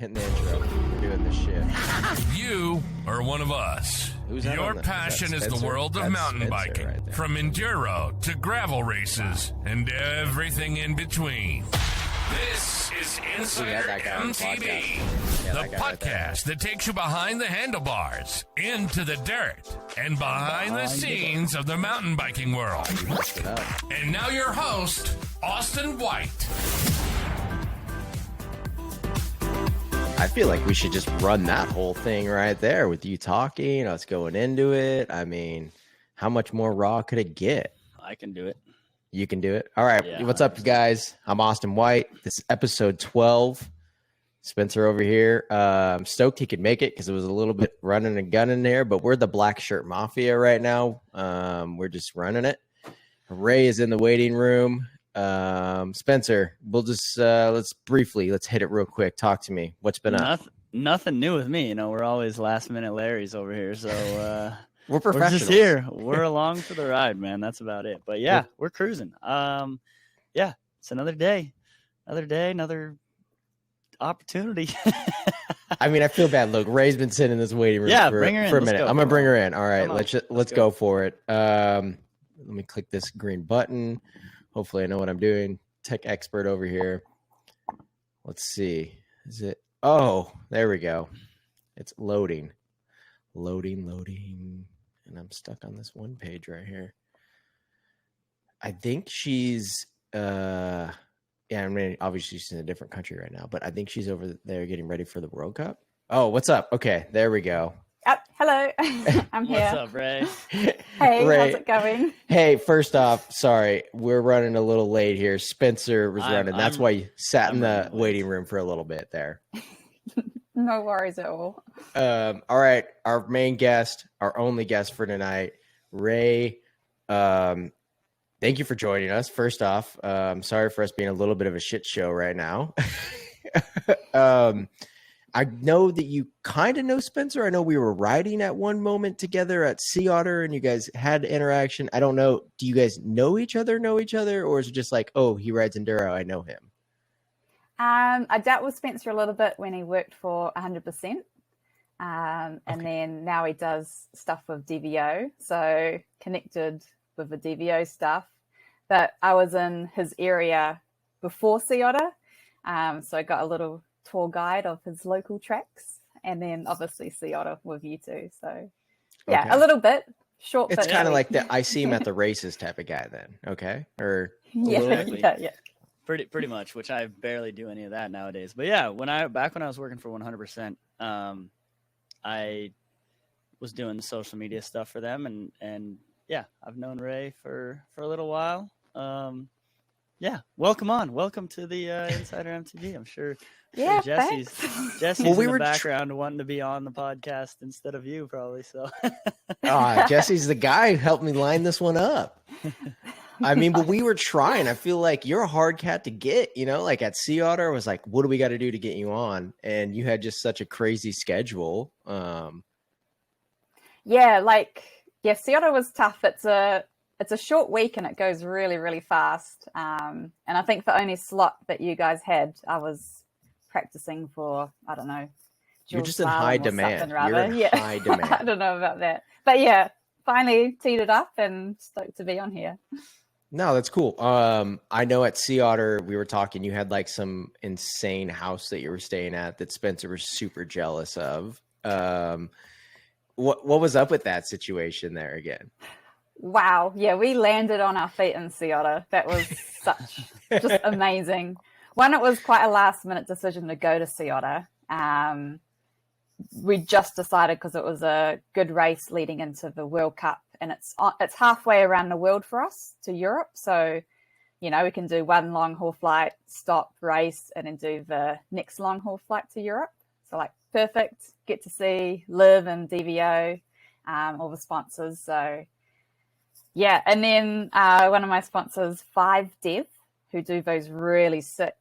Hitting the intro. We're doing this shit. You are one of us. Your passion is the world of mountain biking, from enduro to gravel races and everything in between. This is Insider MTB, the podcast that takes you behind the handlebars, into the dirt, and behind the scenes of the mountain biking world. And now your host, Austin White. I feel like we should just run that whole thing right there with you talking, us going into it. I mean, how much more raw could it get? I can do it. You can do it. All right. Yeah, what's up, guys? I'm Austin White. This is episode 12. Spencer over here. I'm stoked he could make it because it was a little bit running and gunning there, but we're the Black Shirt Mafia right now. We're just running it. Rae is in the waiting room. Spencer, we'll just let's hit it real quick. Talk to me. What's been up? Nothing new with me. You know, we're always last minute Larrys over here, so we're professionals. We're just here. We're along for the ride, man. That's about it. But yeah, we're cruising. Yeah, it's another day, another opportunity. I mean, I feel bad. Look, Rae's been sitting in this waiting room for a minute. I'm gonna bring her in. All right, let's go for it. Let me click this green button. Hopefully I know what I'm doing. Tech expert over here. Let's see. Is it? Oh, there we go. It's loading. Loading. And I'm stuck on this one page right here. I think she's, I mean, obviously she's in a different country right now, but I think she's over there getting ready for the World Cup. Oh, what's up? Okay, there we go. Hello, I'm here. What's up, Rae? Hey, Rae, how's it going? Hey, first off, sorry, we're running a little late here. Spencer was running. That's why you sat in the waiting room for a little bit there. No worries at all. All right, our main guest, our only guest for tonight, Rae. Thank you for joining us. First off, sorry for us being a little bit of a shit show right now. I know that you kind of know Spencer. I know we were riding at one moment together at Sea Otter and you guys had interaction. I don't know. Do you guys know each other, or is it just like, oh, he rides Enduro, I know him? I dealt with Spencer a little bit when he worked for 100%. And then now he does stuff with DVO. So connected with the DVO stuff. But I was in his area before Sea Otter. So I got a little tour guide of his local tracks, and then obviously Sea Otter with you too. So yeah, okay. A little bit short. It's kind of like the I see him at the races type of guy then. Okay. Or yeah. Pretty much, which I barely do any of that nowadays. But yeah, when I was working for 100%, I was doing the social media stuff for them, and yeah, I've known Rae for a little while. Yeah, welcome to the Insider MTV. I'm sure Jesse's in the background wanting to be on the podcast instead of you, probably. So, Jesse's the guy who helped me line this one up. I mean, but we were trying. I feel like you're a hard cat to get. You know, like at Sea Otter, I was like, "What do we got to do to get you on?" And you had just such a crazy schedule. Sea Otter was tough. It's a short week and it goes really, really fast. And I think the only slot that you guys had, I was practicing for, I don't know. You're just in high demand. You're in high demand. I don't know about that. But yeah, finally teed it up and stoked to be on here. No, that's cool. I know at Sea Otter, we were talking, you had like some insane house that you were staying at that Spencer was super jealous of. What was up with that situation there again? Wow. Yeah, we landed on our feet in Sea Otter. That was just amazing. One, it was quite a last minute decision to go to Sea Otter. We just decided because it was a good race leading into the World Cup, and it's halfway around the world for us to Europe. So, you know, we can do one long haul flight, stop, race, and then do the next long haul flight to Europe. So like perfect, get to see Liv and DVO, all the sponsors. So yeah, and then one of my sponsors, 5Dev, who do those really sick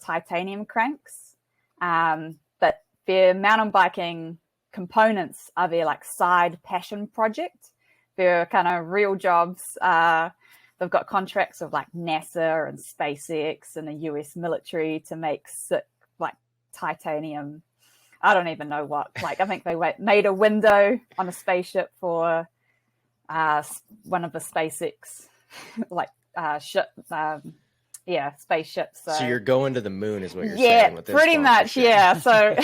titanium cranks. But their mountain biking components are their like side passion project. They're kind of real jobs. They've got contracts with like NASA and SpaceX and the US military to make sick like titanium. I don't even know what. Like, I think they made a window on a spaceship for one of the SpaceX spaceships. So you're going to the moon is what you're saying with this pretty much. Yeah. So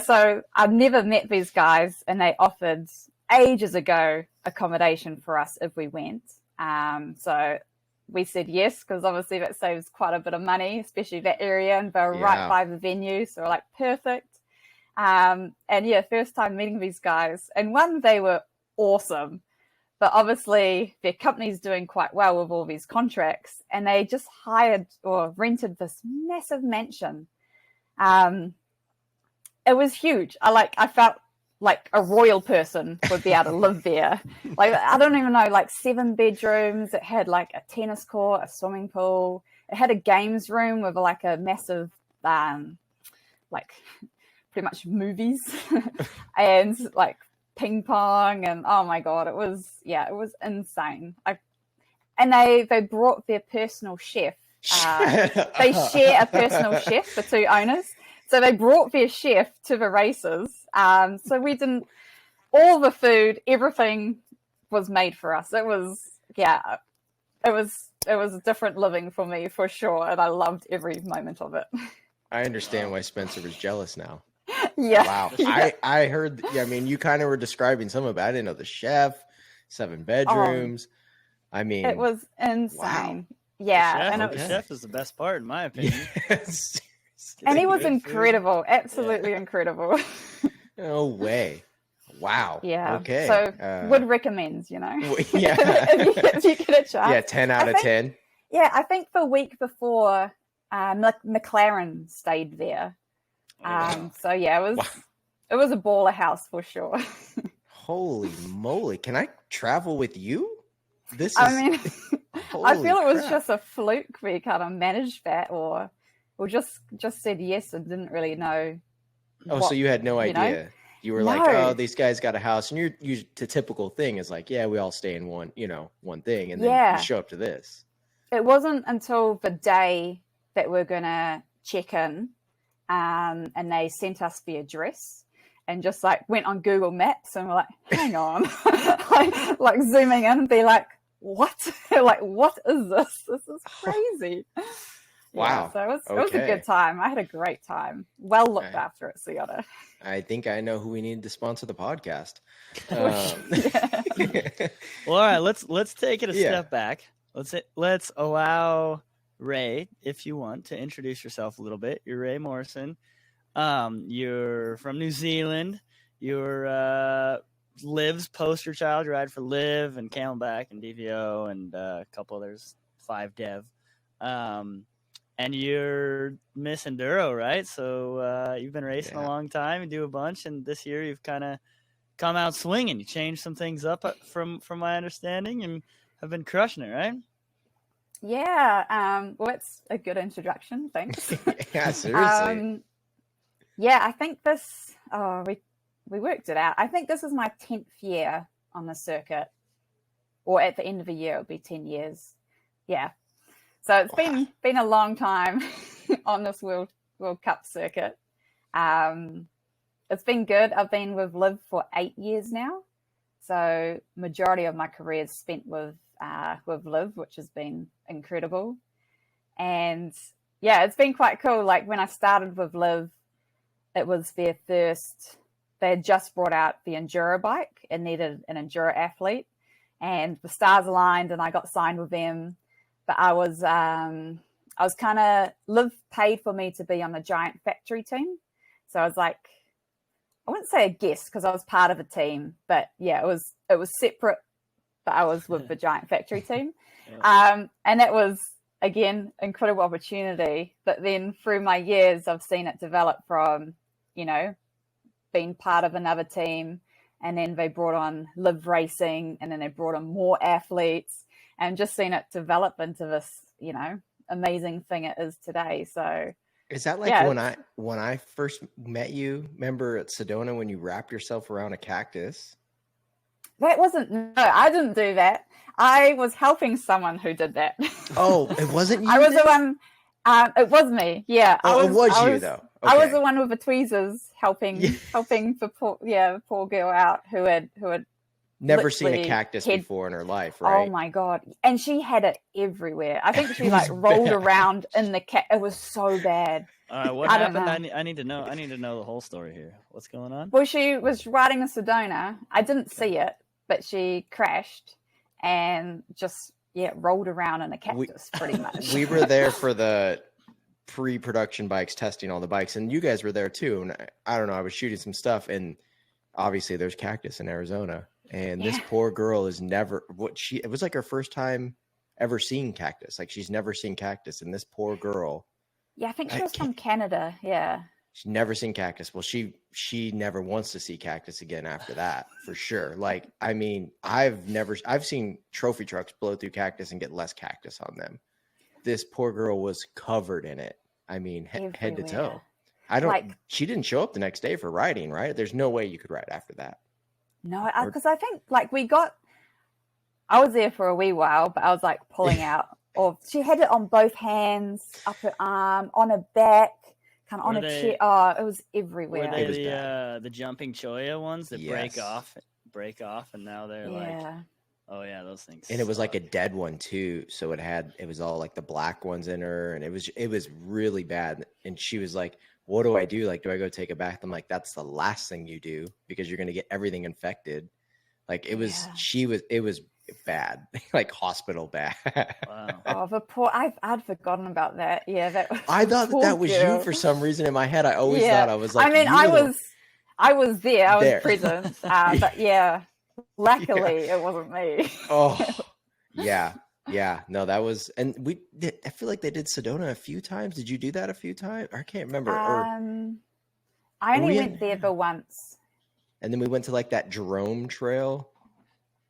so I've never met these guys, and they offered ages ago accommodation for us if we went. So we said yes, because obviously that saves quite a bit of money, especially that area, and they're right by the venue, so we're like, perfect. And first time meeting these guys, and they were awesome, but obviously their company's doing quite well with all these contracts, and they just hired or rented this massive mansion. It was huge. I felt like a royal person would be able to live there. Like, I don't even know, like 7 bedrooms. It had like a tennis court, a swimming pool. It had a games room with like a massive, like pretty much movies and like ping pong. And oh my God, it was insane. And they brought their personal chef. They share a personal chef, the two owners. So they brought their chef to the races. So we didn't, all the food, everything was made for us. It was different living for me for sure. And I loved every moment of it. I understand why Spencer was jealous now. Yeah. Wow. Yeah. I heard, I mean, you kind of were describing some of it. I didn't know the chef, 7 bedrooms. I mean, it was insane. Wow. Yeah. The chef is the best part, in my opinion. Yes. And he was incredible. Absolutely incredible. No way. Wow. Yeah. Okay. So would recommend, you know. Yeah. if you get a chance. Yeah, 10 out of 10. Yeah, I think the week before, McLaren stayed there. So yeah, it was a baller house for sure. Holy moly. Can I travel with you? I mean, I feel it was just a fluke. We kind of managed that or just said yes and didn't really know. So you had no idea. Know? You were like, oh, these guys got a house. And the typical thing is like, yeah, we all stay in one thing. And then you show up to this. It wasn't until the day that we're going to check in and they sent us the address and just like went on Google Maps and we're like, hang on, like zooming in and be like, what? Like, what is this? This is crazy. Wow. So it was a good time. I had a great time. Well looked after at Sea Otter. I think I know who we need to sponsor the podcast. Well, all right, let's take it a step back. Let's allow Rae, if you want, to introduce yourself a little bit. You're Rae Morrison. You're from New Zealand. You're Liv's poster child. You ride for Liv and Camelback and DVO and a couple others, 5 Dev. And you're Miss Enduro, right? So you've been racing a long time. You do a bunch, and this year you've kind of come out swinging. You changed some things up from my understanding, and have been crushing it, right? Yeah. Well, it's a good introduction. Thanks. Yeah, seriously. I think this. We worked it out. I think this is my 10th year on the circuit, or at the end of the year, it'll be 10 years. Yeah. So it's been a long time on this World Cup circuit. It's been good. I've been with Liv for 8 years now. So majority of my career is spent with Liv, which has been incredible. And yeah, it's been quite cool. Like when I started with Liv, it was they had just brought out the Enduro bike and needed an Enduro athlete. And the stars aligned and I got signed with them. But I was kind of, Liv paid for me to be on the Giant factory team. So I was like, I wouldn't say a guest because I was part of a team, but yeah, it was separate, but I was with the Giant factory team. And that was, again, incredible opportunity. But then through my years, I've seen it develop from, being part of another team. And then they brought on Liv Racing and then they brought on more athletes. And just seen it develop into this, amazing thing it is today. So is that like when I first met you, remember at Sedona when you wrapped yourself around a cactus? No, I didn't do that. I was helping someone who did that. Oh, it wasn't you? I was the one. It was me. Yeah. It was you though. Okay. I was the one with the tweezers helping the poor girl out who had never seen a cactus before in her life, right? Oh my God. And she had it everywhere. I think she like rolled around in the it was so bad. What happened? I need to know. I need to know the whole story here. What's going on? Well, she was riding a Sedona. I didn't see it, but she crashed and just rolled around in a cactus pretty much. We were there for the pre-production bikes, testing all the bikes, and you guys were there too. And I don't know, I was shooting some stuff, and obviously there's cactus in Arizona, and this poor girl is never it was like her first time ever seeing cactus. Like she's never seen cactus, and this poor girl. Yeah, I think she was from Canada. Yeah. She's never seen cactus. Well, she never wants to see cactus again after that, for sure. Like, I mean, I've seen trophy trucks blow through cactus and get less cactus on them. This poor girl was covered in it. I mean, head to toe. She didn't show up the next day for riding, right? There's no way you could ride after that. No, because I think like I was there for a wee while, but I was like pulling out. Or she had it on both hands, up her arm, on her back, kind of on her chair. Oh, it was everywhere. Were they the jumping cholla ones that break off, and now they're like, oh yeah, those things. And it was like a dead one too, so it was all like the black ones in her, and it was really bad. And she was like, "What do I do? Like, do I go take a bath?" I'm like, "That's the last thing you do because you're gonna get everything infected." Like it was bad, like hospital bad. Wow. Oh, the poor! I'd forgotten about that. Yeah, I thought that was you for some reason in my head. I always thought I was like. I mean, I was there. I was present. But luckily it wasn't me. Oh, yeah. No, that was, and I feel like they did Sedona a few times. Did you do that a few times? I can't remember. I only went there for once. And then we went to like that Jerome Trail.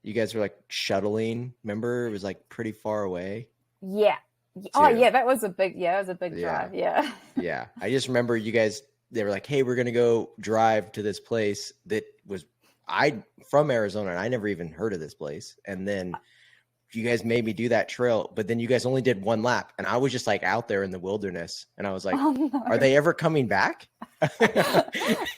You guys were like shuttling. Remember, it was like pretty far away. Yeah. Oh, yeah. That was a big. Yeah, it was a big drive. Yeah. Yeah, I just remember you guys. They were like, "Hey, we're gonna go drive to this place that was from Arizona, and I never even heard of this place." And then you guys made me do that trail, but then you guys only did one lap, and I was just like out there in the wilderness, and I was like, "Are they ever coming back?"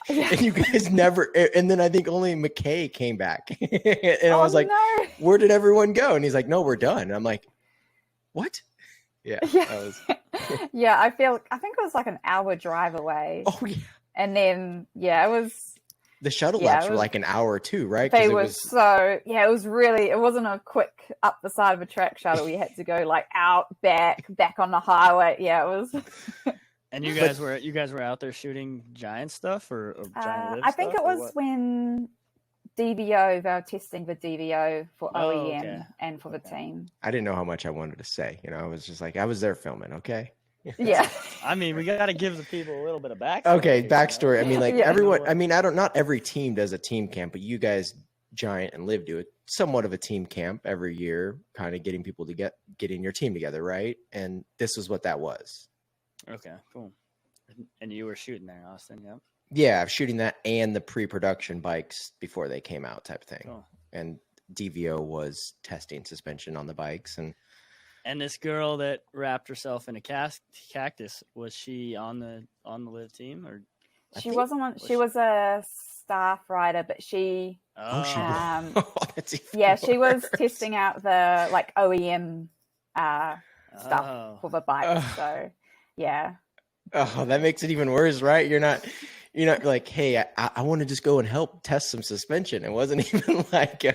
And you guys never. And then I think only McKay came back, and I was like, "Where did everyone go?" And he's like, "No, we're done." And I'm like, "What?" Yeah. Yeah. I think it was like an hour drive away. Oh yeah. And then it was. The shuttle laps were like an hour too, right? They were it was really, it wasn't a quick up the side of a track shuttle. We had to go like out, back on the highway. Yeah, it was. And you guys were out there shooting giant stuff or giant live I think stuff, it was when DVO, they were testing the DVO for OEM and for the team. I didn't know how much I wanted to say. I was just like, I was there filming. Okay. Yeah. I mean, we got to give the people a little bit of backstory. Okay, backstory. I mean, like everyone. I mean, not every team does a team camp, but you guys, Giant and Liv, do it somewhat of a team camp every year, kind of getting people to getting your team together, right? And this is what that was. Okay, cool. And you were shooting there, Austin? Yep. Yeah, shooting that and the pre-production bikes before they came out, type of thing. Cool. And DVO was testing suspension on the bikes And this girl that wrapped herself in a cactus, was she on the Liv team, or she wasn't on? She was a staff rider, but she. She was testing out the like OEM stuff for the bike. So yeah. Oh, that makes it even worse, right? You're not like, hey, I want to just go and help test some suspension. It wasn't even like,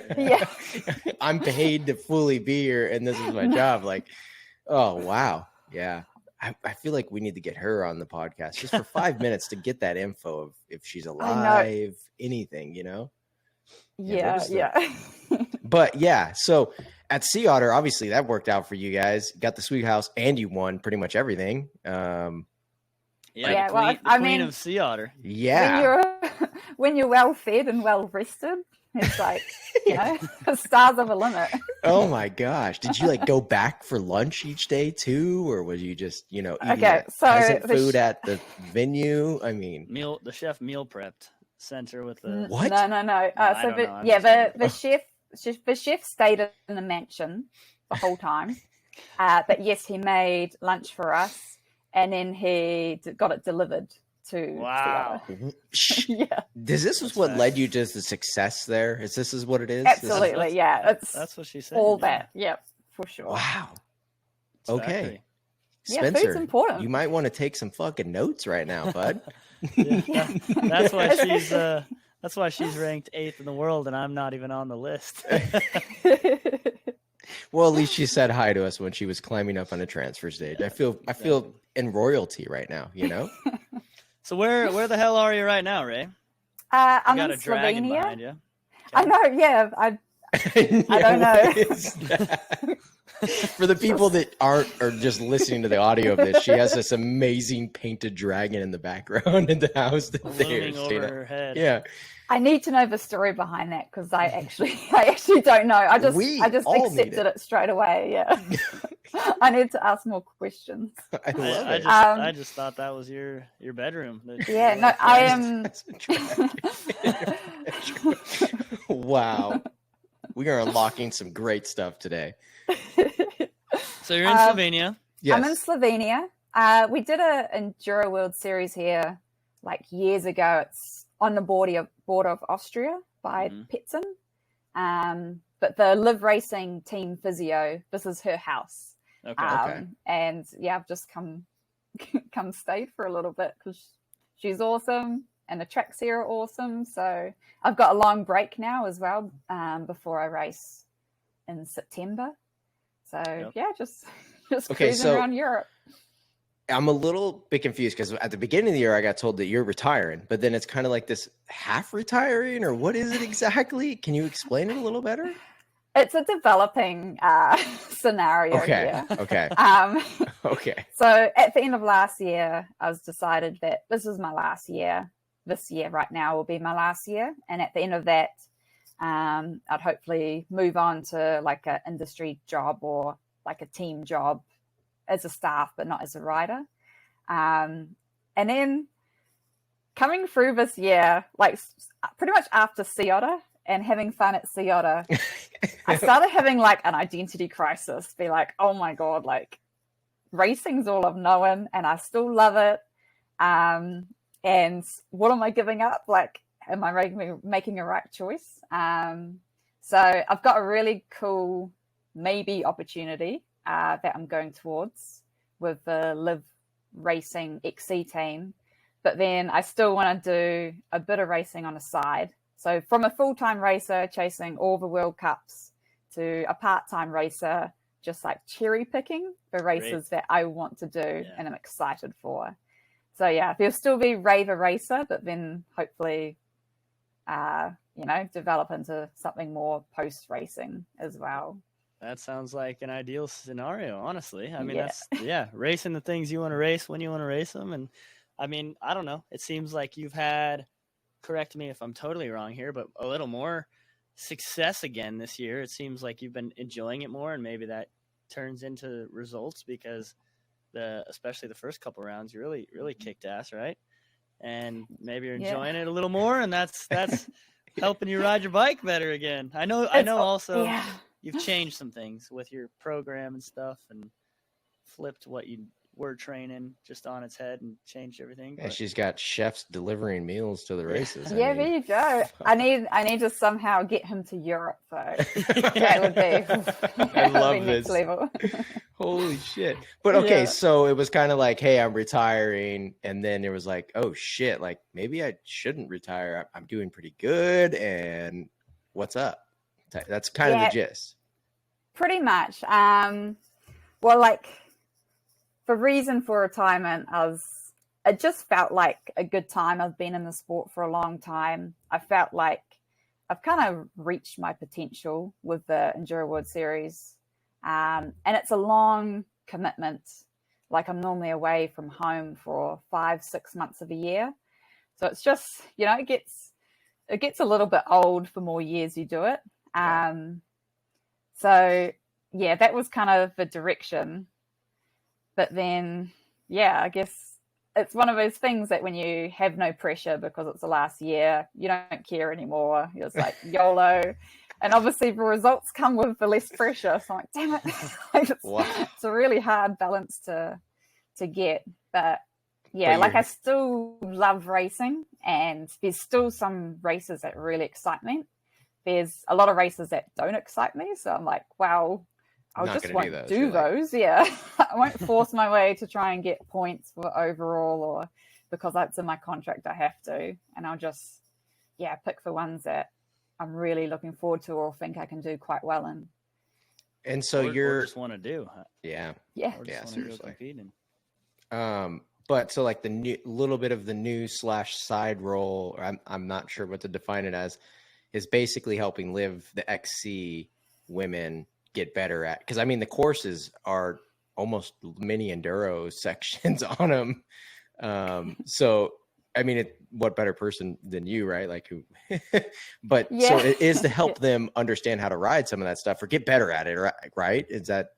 I'm paid to fully be here and this is my job. Like, oh, wow. Yeah. I feel like we need to get her on the podcast just for 5 minutes to get that info of if she's alive, anything, Yeah. But yeah, so at Sea Otter, obviously that worked out for you guys. Got the sweet house and you won pretty much everything. The queen of Sea Otter. Yeah. When you're well fed and well rested, it's like, the stars have a limit. Oh my gosh. Did you like go back for lunch each day too? Or was you just, eating peasant food at the venue? I mean, the chef meal prepped center with the what? No. The chef stayed in the mansion the whole time. But yes, he made lunch for us. and then he got it delivered to Wow. Yeah. This was what led you to the success there? This is what it is? Absolutely, yeah. That's what she said. All that, yep, for sure. Wow. Okay. Yeah, Spencer, food's important. you might want to take some fucking notes right now, bud. That's why she's ranked 8th in the world, and I'm not even on the list. Well, at least she said hi to us when she was climbing up on a transfer stage. I feel in royalty right now, you know? So where the hell are you right now, Rae? I'm got in a dragon Slovenia. behind you. Okay. I know, yeah. I don't know. For the people that are just listening to the audio of this, she has this amazing painted dragon in the background in the house that Looming over her head. Yeah. I need to know the story behind that because I actually don't know. I just accepted it straight away. Yeah. I need to ask more questions. I love it. I just thought that was your bedroom. Yeah, no, I am. Wow. We are unlocking some great stuff today. So you're in Slovenia. Yes. I'm in Slovenia. We did a Enduro World Series here like years ago. It's on the border of Austria by Petzen. But the Liv Racing team physio, this is her house. Okay. And yeah, I've just come stayed for a little bit because she's awesome and the tracks here are awesome. So I've got a long break now as well before I race in September. So yeah, just cruising around Europe. I'm a little bit confused because at the beginning of the year I got told that you're retiring, but then it's kind of like this half retiring, or what is it exactly? Can you explain it a little better? It's a developing scenario. Okay. Here. Okay. Okay. So at the end of last year, I was decided that this is my last year. This year right now will be my last year. And at the end of that, I'd hopefully move on to like an industry job or like a team job as a staff, but not as a rider. And then coming through this year, like pretty much after Sea Otter and having fun at Sea Otter, I started having like an identity crisis. Be like, oh my God, like racing's all I've known and I still love it. And what am I giving up? Like, am I making a right choice? So I've got a really cool maybe opportunity that I'm going towards with the Liv Racing XC team. But then I still want to do a bit of racing on the side. So from a full-time racer chasing all the World Cups to a part-time racer, just like cherry picking the races that I want to do and I'm excited for. So yeah, there'll still be Rae the Racer, but then hopefully, develop into something more post-racing as well. That sounds like an ideal scenario, honestly. I mean, that's racing the things you want to race when you want to race them. And I mean, I don't know. It seems like you've had, correct me if I'm totally wrong here, but a little more success again this year. It seems like you've been enjoying it more, and maybe that turns into results because especially the first couple rounds, you really, really kicked ass, right? And maybe you're enjoying it a little more, and that's helping you ride your bike better again. I know also you've changed some things with your program and stuff and flipped what you were training just on its head and changed everything. And she's got chefs delivering meals to the races. There you go. I need to somehow get him to Europe, so that would be I love next this level. Holy shit. But okay, so it was kind of like, hey, I'm retiring, and then it was like, oh shit, like maybe I shouldn't retire. I'm doing pretty good, and what's up? That's kind of the gist. Pretty much. Well, like the reason for retirement, it just felt like a good time. I've been in the sport for a long time. I felt like I've kind of reached my potential with the Enduro World Series. And it's a long commitment. Like I'm normally away from home for 5-6 months of a year. So it's just, it gets a little bit old for more years you do it. So yeah, that was kind of the direction. But then, I guess it's one of those things that when you have no pressure because it's the last year, you don't care anymore. You're just like YOLO. And obviously the results come with the less pressure. So I'm like, damn it. It's a really hard balance to to get. But yeah, like I still love racing, and there's still some races that really excite me. There's a lot of races that don't excite me. So I'm like, wow, I just won't do those. Yeah. I won't force my way to try and get points for overall, or because that's in my contract, I have to. And I'll just, pick the ones that I'm really looking forward to or think I can do quite well in. And so or just want to do. Yeah. Seriously. But so like the little bit of the new / side role, I'm not sure what to define it as, is basically helping Liv the XC women get better at, because I mean the courses are almost mini enduro sections on them. So I mean, what better person than you, right? Like who? But so it is to help them understand how to ride some of that stuff or get better at it, right? Is that?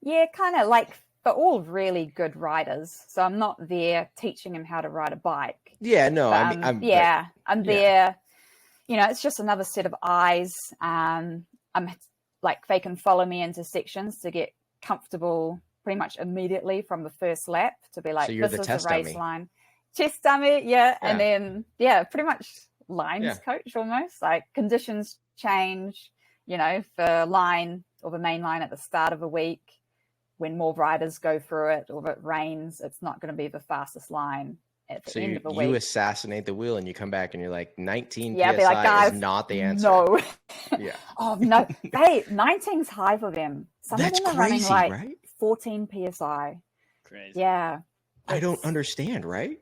Yeah, kind of like they're all really good riders, so I'm not there teaching them how to ride a bike. Yeah, no, but, I'm there. You know, it's just another set of eyes. I'm like, they can follow me into sections to get comfortable pretty much immediately from the first lap, to be like, so this is the race dummy. Line. Chest dummy, and then, pretty much lines coach almost. Like, conditions change, you know, for line or the main line at the start of a week. When more riders go through it, or if it rains, it's not going to be the fastest line at the end of the week. So you assassinate the wheel and you come back and you're like, 19 PSI be like, guys, is not the answer. No. Oh, no. Hey, 19's high for them. Some That's of them are crazy, running like right? 14 PSI. Crazy. Yeah. I don't understand, right?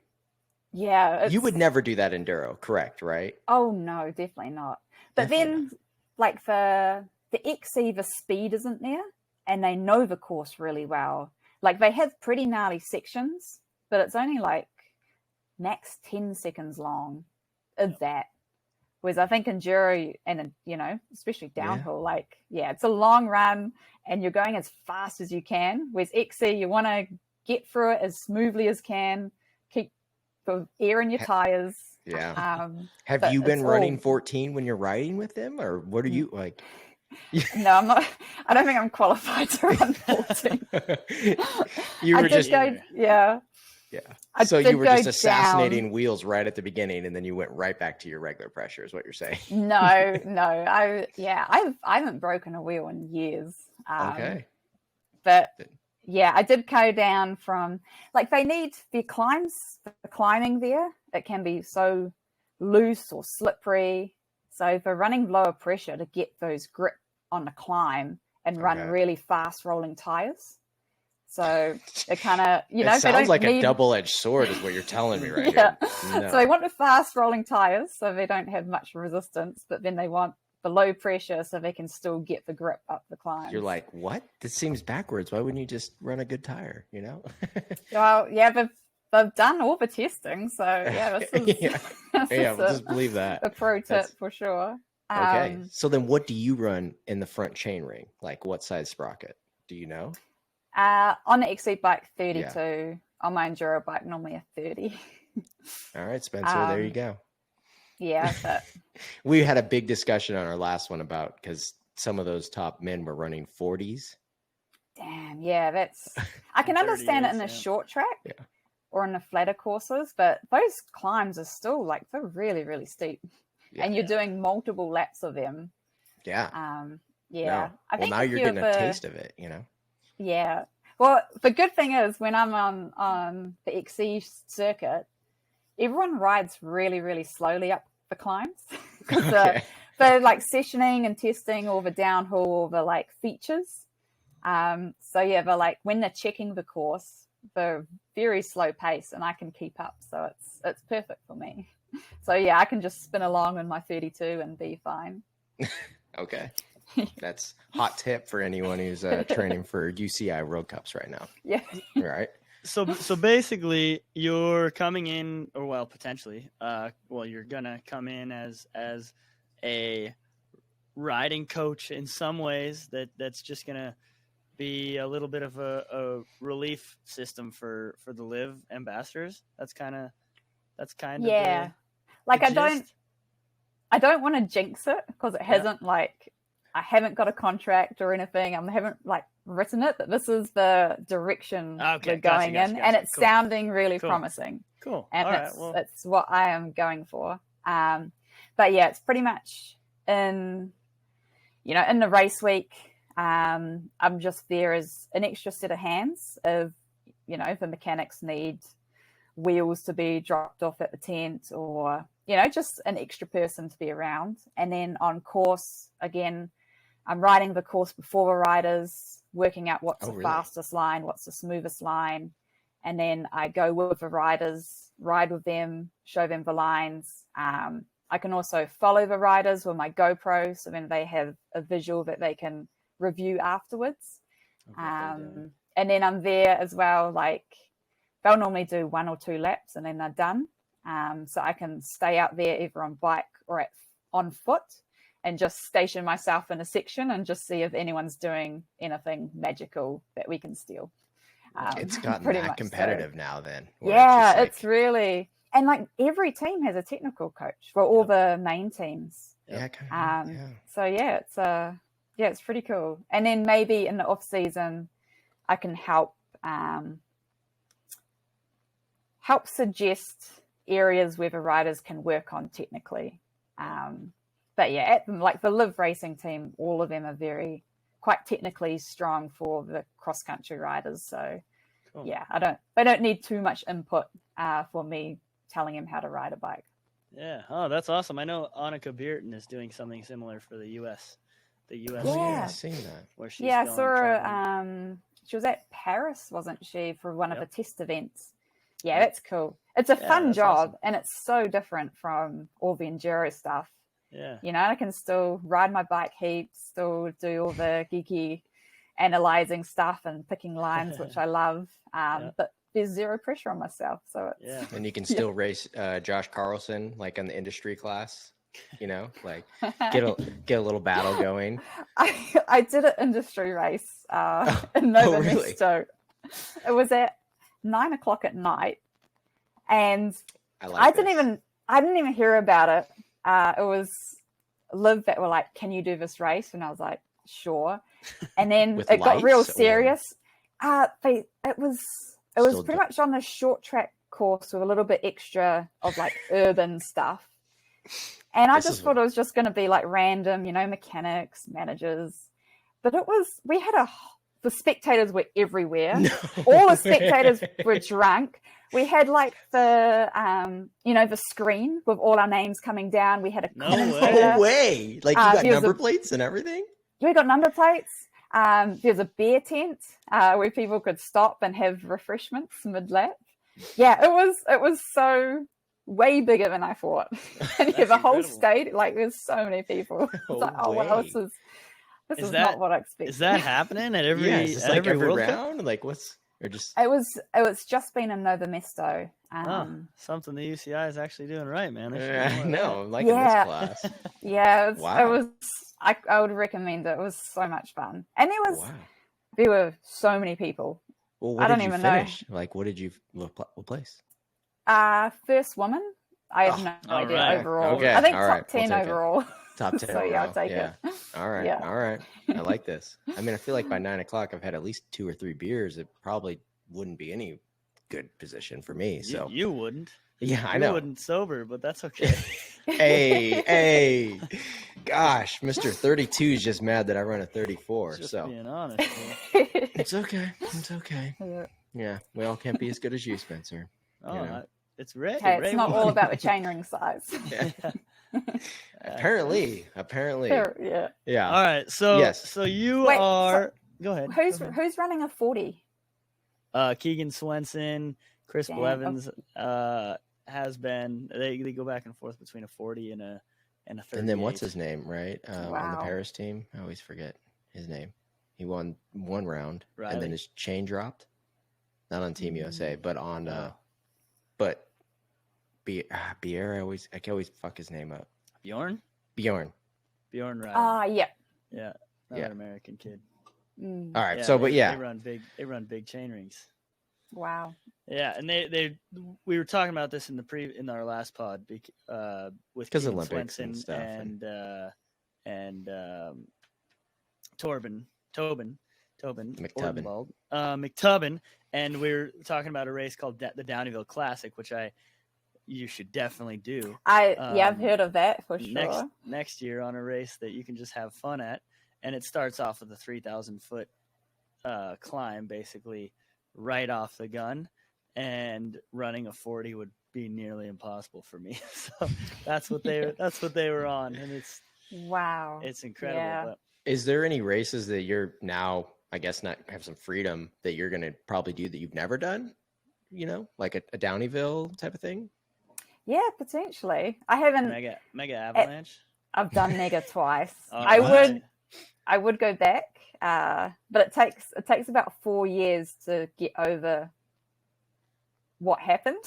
Yeah. You would never do that enduro, correct, right? Oh, no, definitely not. But then, like, the XC, the speed isn't there. And they know the course really well. Like, they have pretty gnarly sections, but it's only like max 10 seconds long, if that. Whereas I think enduro and, you know, especially downhill, it's a long run and you're going as fast as you can. Whereas XC, you want to get through it as smoothly as can, keep the air in your tires. Yeah. Have you been running 14 when you're riding with them, or what are you like? No, I'm not. I don't think I'm qualified to run 14. You were just Yeah. So you were just assassinating wheels right at the beginning, and then you went right back to your regular pressure, is what you're saying. No. I haven't broken a wheel in years. Okay. But I did go down from, like, they need the climbing there. It can be so loose or slippery. So for running lower pressure, to get those grip on the climb and run really fast rolling tires. So it kind of, it sounds like a double-edged sword is what you're telling me right here. No. So they want the fast rolling tires so they don't have much resistance, but then they want the low pressure so they can still get the grip up the climb. You're like, what? This seems backwards. Why wouldn't you just run a good tire, you know? Well, but they've done all the testing, so this is just believe that. A pro tip for sure. Okay, so then what do you run in the front chainring? Like, what size sprocket? Do you know? On the XC bike, 32. On my enduro bike, normally a 30. All right, Spencer, there you go. Yeah, but we had a big discussion on our last one about, because some of those top men were running 40s. Damn, that's. I can understand it in the short track. Yeah. Or in the flatter courses, but those climbs are still like, they're really, really steep, and you're doing multiple laps of them. Yeah. No. I think now you're getting a taste of it, you know? Yeah. Well, the good thing is when I'm on the XC circuit, everyone rides really, really slowly up the climbs. They're like sessioning and testing all the downhill, all the like features. They're like, when they're checking the course, the very slow pace, and I can keep up, so it's perfect for me. So I can just spin along in my 32 and be fine. Okay, that's hot tip for anyone who's training for UCI World Cups right now. Yeah, right. So basically, you're coming in, or potentially, you're gonna come in as a riding coach in some ways. That's just gonna be a little bit of a relief system for the Liv ambassadors. That's kind of like I don't want to jinx it, because it hasn't I haven't got a contract or anything. I haven't written it, that this is the direction we're going in, and it's sounding really promising. Cool. And that's what I am going for. But yeah, it's pretty much in the race week. I'm just there as an extra set of hands if the mechanics need wheels to be dropped off at the tent, or just an extra person to be around. And then on course, again, I'm riding the course before the riders, working out what's the fastest line, what's the smoothest line. And then I go with the riders, ride with them, show them the lines. I can also follow the riders with my GoPro, so then they have a visual that they can review afterwards. And then I'm there as well, like they'll normally do 1 or 2 laps and then they're done. So I can stay out there either on bike or on foot and just station myself in a section and just see if anyone's doing anything magical that we can steal. It's gotten that competitive now then. Yeah, it's really, and like every team has a technical coach for all the main teams. Yeah. So yeah, it's pretty cool. And then maybe in the off season, I can help suggest areas where the riders can work on technically. But yeah, like the Liv Racing team, all of them are quite technically strong for the cross country riders. So yeah, they don't need too much input for me telling them how to ride a bike. Yeah. Oh, that's awesome. I know Annika Bierton is doing something similar for the US. Yeah, I've seen that. Where she's I saw her. She was at Paris, wasn't she, for one of the test events? Yeah, that's cool. It's a fun job, awesome. And it's so different from all the enduro stuff. Yeah. I can still ride my bike heaps, still do all the geeky analyzing stuff and picking lines, which I love. But there's zero pressure on myself. So it's, and you can still race Josh Carlson, like in the industry class, like get a little battle going. I did an industry race in Nova Mesto. It was at 9:00 at night, and I didn't even hear about it. It was Liv that were like, "Can you do this race?" And I was like, "Sure." And then it got real serious. It was pretty much on the short track course with a little bit extra of like urban stuff. And I just thought it was just going to be like random, mechanics, managers. But the spectators were everywhere. No All the spectators were drunk. We had like the screen with all our names coming down. We had a commentator. No way. Like you got number plates and everything? We got number plates. There's a beer tent where people could stop and have refreshments mid-lap. Yeah, it was so way bigger than I thought. And the whole state, like there's so many people. It's like, wow, this is not what I expected. Is that happening at every every World round? Cup? Like what's or just it was just been in Nova Mesto. Something the UCI is actually doing right, man. No, I'm liking this class. Yeah, it was I would recommend it. It was so much fun. And there were so many people. Well, what did you finish? Like what did you what place? First woman. I have no idea overall. Okay. I think top 10 overall. Top 10. So yeah, I'll take it. All right. Yeah. All right. I like this. I mean, I feel like by 9:00 I've had at least 2 or 3 beers. It probably wouldn't be any good position for me. So you wouldn't. Yeah, I know. You wouldn't sober, but that's okay. Hey. Gosh, Mr. 32 is just mad that I run a 34. Just so being honest. It's okay. It's okay. Yeah, we all can't be as good as you, Spencer. It's Rae. Hey, it's not all about the chainring size. Yeah. Apparently. Yeah. All right. So so you are. Go ahead. Who's running a 40? Keegan Swenson, Chris Blevins has been. They go back and forth between a 40 and a 38. And then what's his name? Right on the Paris team. I always forget his name. He won 1 round, and then his chain dropped. Not on Team USA, but on Bier. I can always fuck his name up. Bjorn. Bjorn Ryder. Yeah. Yeah. An American kid. All right. They run big chain rings. Wow. Yeah, and we were talking about this in our last pod with because Olympics and stuff and Tobin, McTubbin, and we're talking about a race called the Downeyville Classic, which you should definitely do. I've heard of that for sure. Next year on a race that you can just have fun at, and it starts off with a 3,000 foot climb, basically right off the gun, and running a 40 would be nearly impossible for me. So that's what they were on, and it's incredible. Yeah. But is there any races that you're now, I guess, not have some freedom that you're going to probably do that you've never done? You know, like a Downeyville type of thing. Yeah, potentially. I haven't. Mega Avalanche. I've done Mega twice. Right. I would go back, but it takes about 4 years to get over what happened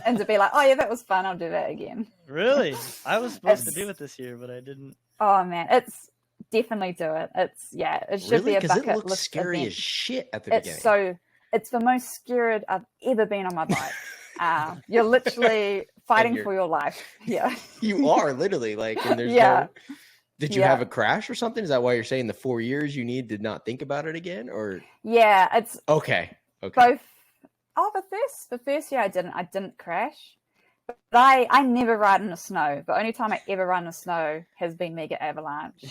and to be like, oh yeah, that was fun. I'll do that again. Really? I was supposed to do it this year, but I didn't. Oh man, it's definitely do it. It should be a bucket it looks list scary event. as shit at the beginning. It's the most scared I've ever been on my bike. You're literally fighting for your life. Yeah. You are literally like, and there's did you have a crash or something? Is that why you're saying the 4 years you need to not think about it again? Or yeah, it's okay. Both. Oh, the first year I didn't crash. But I never ride in the snow. The only time I ever ride in the snow has been Mega Avalanche.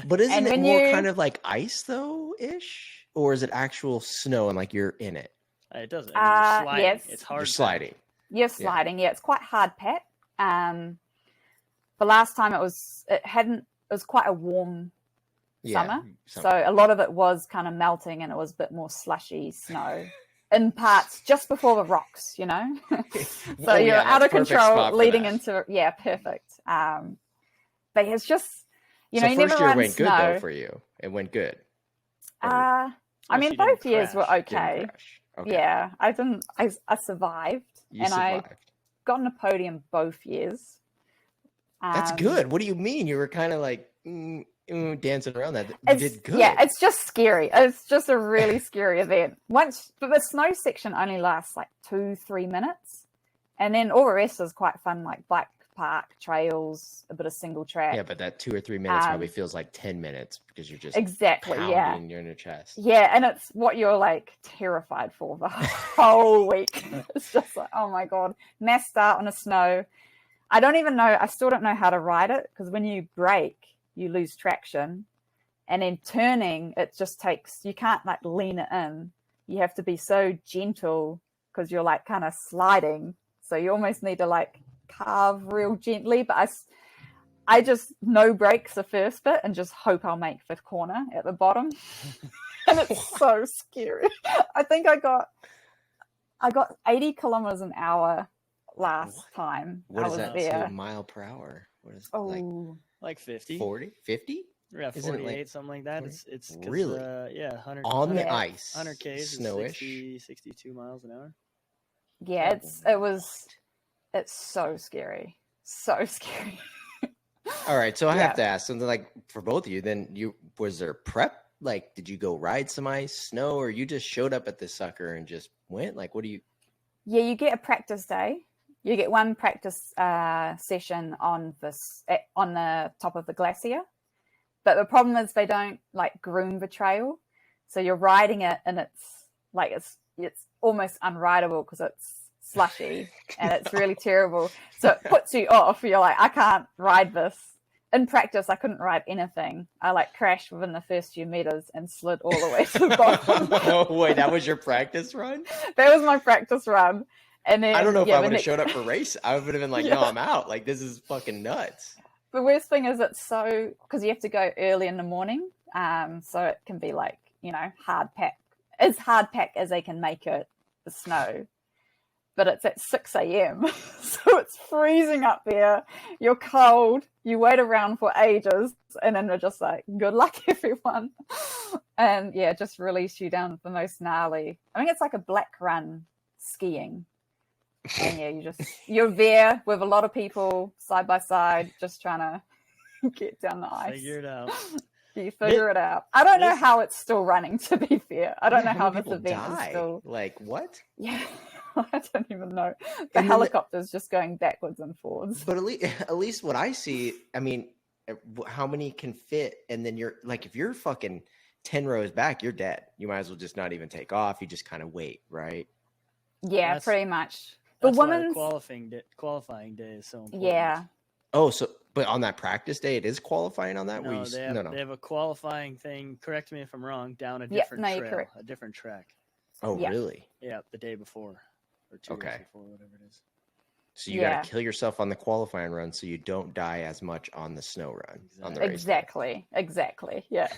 But isn't it more kind of like ice though ish? Or is it actual snow and like you're in it? It doesn't. I mean, you're sliding. Yes. It's hard. You're sliding. You're sliding. Yeah, it's quite hard pack. The last time it was quite a warm summer. So a lot of it was kind of melting and it was a bit more slushy snow in parts just before the rocks, you know. So you're out of control leading into perfect. But it's just you so never first year run went snow. good though for you. It went good. I mean, both years were okay. Okay. Yeah, I survived, I got on a podium both years. That's good. What do you mean? You were kind of like dancing around that. You did good. Yeah, it's just scary. It's just a really scary event. But the snow section only lasts like 2-3 minutes, and then all the rest is quite fun, like bike park trails, a bit of single track. Yeah, but that 2 or 3 minutes probably feels like 10 minutes because you're just pounding in your chest. Yeah, and it's what you're like terrified for the whole week. It's just like, oh my god, mass start on the snow. I still don't know how to ride it because when you brake, you lose traction, and then turning, it just you can't like lean it in. You have to be so gentle because you're like kind of sliding, so you almost need to like carve real gently. But I just no brakes the first bit and just hope I'll make fifth corner at the bottom. And it's so scary. I think I got 80 kilometers an hour last time what I is was that there. mile per hour? What is like 50 40 50 yeah 48 something like that. It's really 100 on the ice 100 k's snowish 62 miles an hour. Yeah, it's so scary, All right, so I have to ask something, like for both of you then, was there prep? Like, did you go ride some ice, snow, or you just showed up at this sucker and just went? Like, what do you? Yeah, you get a practice day. You get one practice session on the top of the glacier, but the problem is they don't like groom the trail, so you're riding it and it's almost unrideable because it's slushy and it's really terrible. So it puts you off. You're like, I can't ride this. In practice, I couldn't ride anything. I like crashed within the first few meters and slid all the way to the bottom. Oh, wait, that was your practice run? That was my practice run. And then I don't know if I would have showed up for race. I would have been like, no, I'm out. Like, this is fucking nuts. The worst thing is because you have to go early in the morning. So it can be like, hard pack. As hard pack as they can make it, the snow. But it's at 6 a.m. So it's freezing up there. You're cold. You wait around for ages. And then they're just like, good luck, everyone. And yeah, just release you down the most gnarly. I think it's like a black run skiing. And yeah, you're there with a lot of people side by side, just trying to get down the ice. Figure it out. You figure it out. I don't know how it's still running, to be fair. I don't know how this event is still. Like, what? Yeah. I don't even know. The helicopter's just going backwards and forwards. But at least what I see, I mean, how many can fit? And then you're like, if you're fucking 10 rows back, you're dead. You might as well just not even take off. You just kind of wait, right? Yeah, pretty much. That's why the qualifying day is so important. Yeah. Oh, so but on that practice day, it is qualifying on that? No, they have a qualifying thing. Correct me if I'm wrong. Down a different trail, a different track. Oh, really? Yeah, the day before or 2 days before, whatever it is. So you got to kill yourself on the qualifying run so you don't die as much on the snow run. On the race Exactly. Yeah.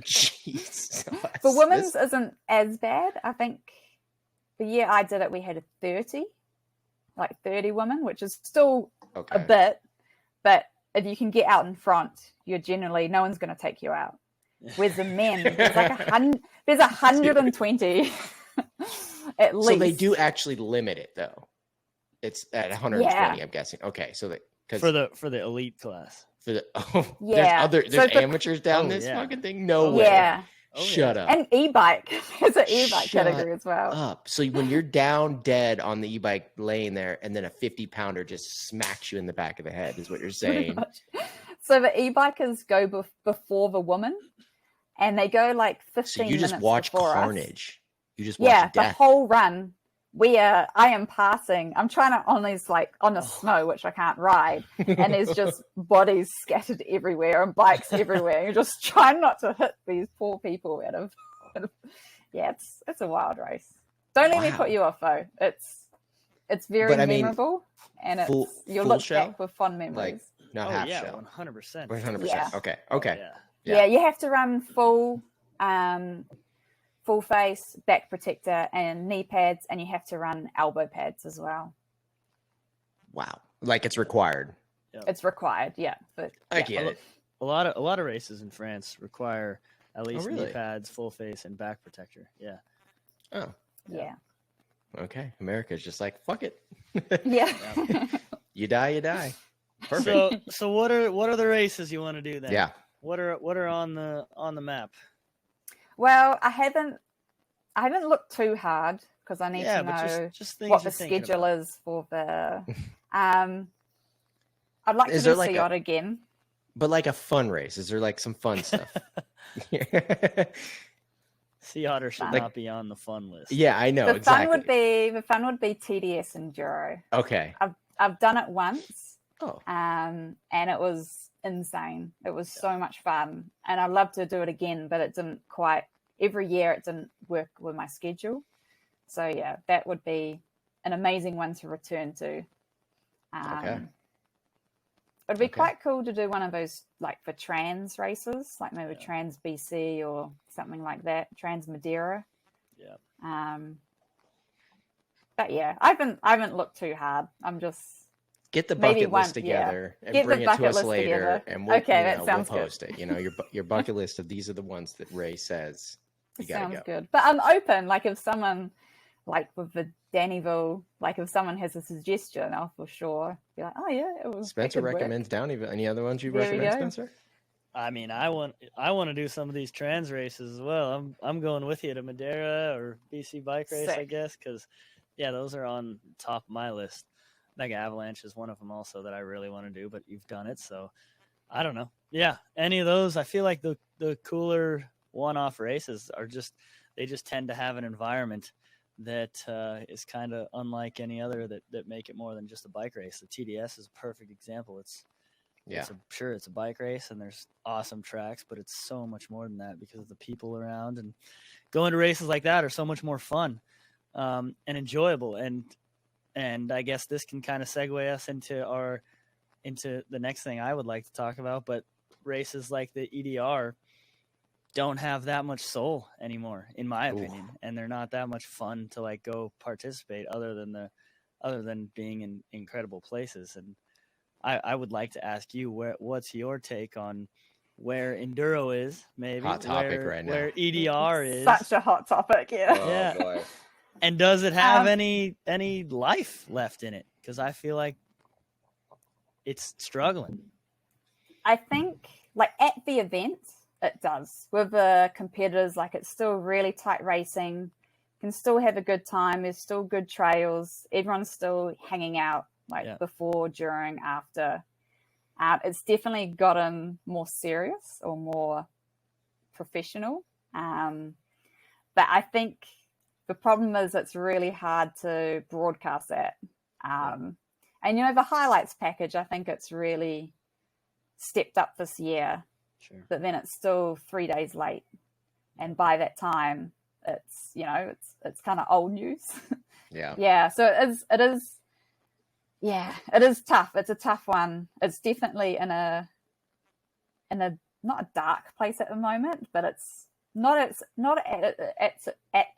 Jesus. For women's isn't as bad. I think the year I did it, we had 30 women, which is still a bit, but if you can get out in front, you're generally, no one's going to take you out. Whereas the men, there's like 120 at least. So they do actually limit it though. It's at 120, I'm guessing. Okay, so that for the elite class. For the there's amateurs down this fucking thing. No way. Yeah. Shut up. And e-bike. There's an e-bike category as well. Up. So when you're down dead on the e-bike laying there, and then a 50-pounder just smacks you in the back of the head, is what you're saying. So the e-bikers go before the woman, and they go like 15 minutes. So you just watch carnage. You just watch death. The whole run. I am passing. I'm trying to on the snow, which I can't ride, and there's just bodies scattered everywhere and bikes everywhere. You're just trying not to hit these poor people out of. It's a wild race. Don't let me put you off though. It's very memorable, and you'll look back with fond memories. Not half shell. 100%. 100%. Okay. Yeah, you have to run full face, back protector, and knee pads, and you have to run elbow pads as well. Wow, like it's required. It's required, yeah. But I get it. A lot of races in France require at least knee pads, full face, and back protector. Yeah. Oh. Yeah. Okay, America's just like fuck it. Yeah. You die. Perfect. So what are the races you want to do then? Yeah. What are on the map? Well, I haven't looked too hard because I need to know just what the schedule is for the. I'd like to do Sea Otter again. But like a fun race, is there like some fun stuff? Sea Otter should not be on the fun list. Yeah, I know. The fun would be TDS Enduro. Okay. I've done it once. Oh. And it was insane. It was so much fun, and I'd love to do it again, but it didn't quite. Every year, it didn't work with my schedule. So yeah, that would be an amazing one to return to. It'd be quite cool to do one of those like for trans races, like maybe Trans BC or something like that, Trans Madeira. Yeah. But yeah, I haven't looked too hard. I'm just. Get the bucket list together and bring it to us later, and we'll post it. You know, your bucket list of these are the ones that Rae says you gotta go. Sounds good. But I'm open. Like if someone, like with the Dannyville, like if someone has a suggestion, I'll for sure be like, oh yeah, it was. Spencer recommends Downeyville. Any other ones you recommend, Spencer? I mean, I want to do some of these trans races as well. I'm going with you to Madeira or BC bike race, I guess, because those are on top of my list. I think Avalanche is one of them also that I really want to do, but you've done it, so I don't know. Yeah, any of those. I feel like the cooler one-off races they just tend to have an environment that is kind of unlike any other that make it more than just a bike race. The TDS is a perfect example. It's a bike race and there's awesome tracks, but it's so much more than that because of the people around, and going to races like that are so much more fun and enjoyable. And I guess this can kind of segue us into the next thing I would like to talk about. But races like the EDR don't have that much soul anymore, in my opinion, and they're not that much fun to like go participate other than being in incredible places. And I would like to ask you what's your take on where Enduro is, maybe hot topic right now, where EDR is such a hot topic, Boy. And does it have any life left in it? Because I feel like it's struggling. I think, like at the event, it does. With the competitors, like it's still really tight racing. Can still have a good time. There's still good trails. Everyone's still hanging out, before, during, after. It's definitely gotten more serious or more professional But I think the problem is it's really hard to broadcast that. And, the highlights package, I think it's really stepped up this year. Sure. But then it's still 3 days late. And by that time, it's, it's kind of old news. Yeah. Yeah. So it is tough. It's a tough one. It's definitely in a not a dark place at the moment, but it's not at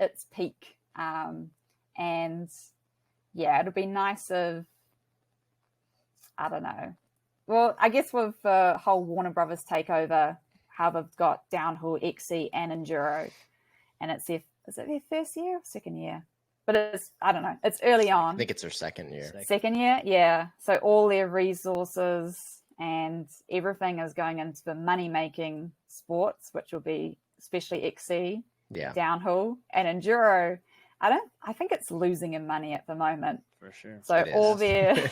its peak. And yeah, it'd be nice if, I don't know. Well, I guess with the whole Warner Brothers takeover, how they've got downhill, XC, and enduro, and is it their first year or second year? But I don't know. It's early on. I think it's their second year. Second year, yeah. So all their resources and everything is going into the money-making sports, which will be especially XC, downhill, and enduro. I think it's losing in money at the moment. For sure. So all their,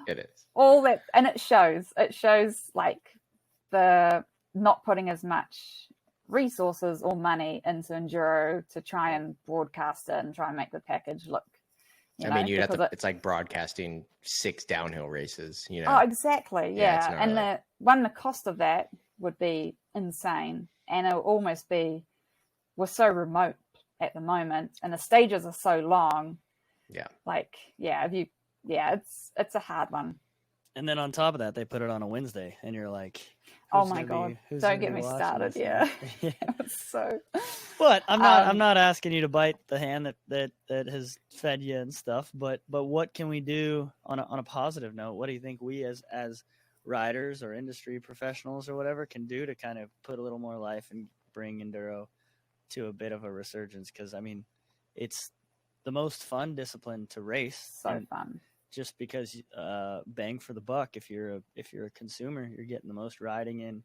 It is. All that, and it shows. It shows like the not putting as much resources or money into enduro to try and broadcast it and try and make the package look. You'd have to. It's like broadcasting 6 downhill races. Oh, exactly. Yeah, and the cost of that would be insane, and it will almost be. We're so remote at the moment, and the stages are so long. Yeah. It's a hard one. And then on top of that, they put it on a Wednesday, and you're like, "Oh my god, don't get me started!" Yeah, so. But I'm not asking you to bite the hand that has fed you and stuff. But what can we do on a positive note? What do you think we as riders or industry professionals or whatever can do to kind of put a little more life and bring enduro to a bit of a resurgence? Because it's the most fun discipline to race. So fun. Just because bang for the buck, if you're a consumer, you're getting the most riding in,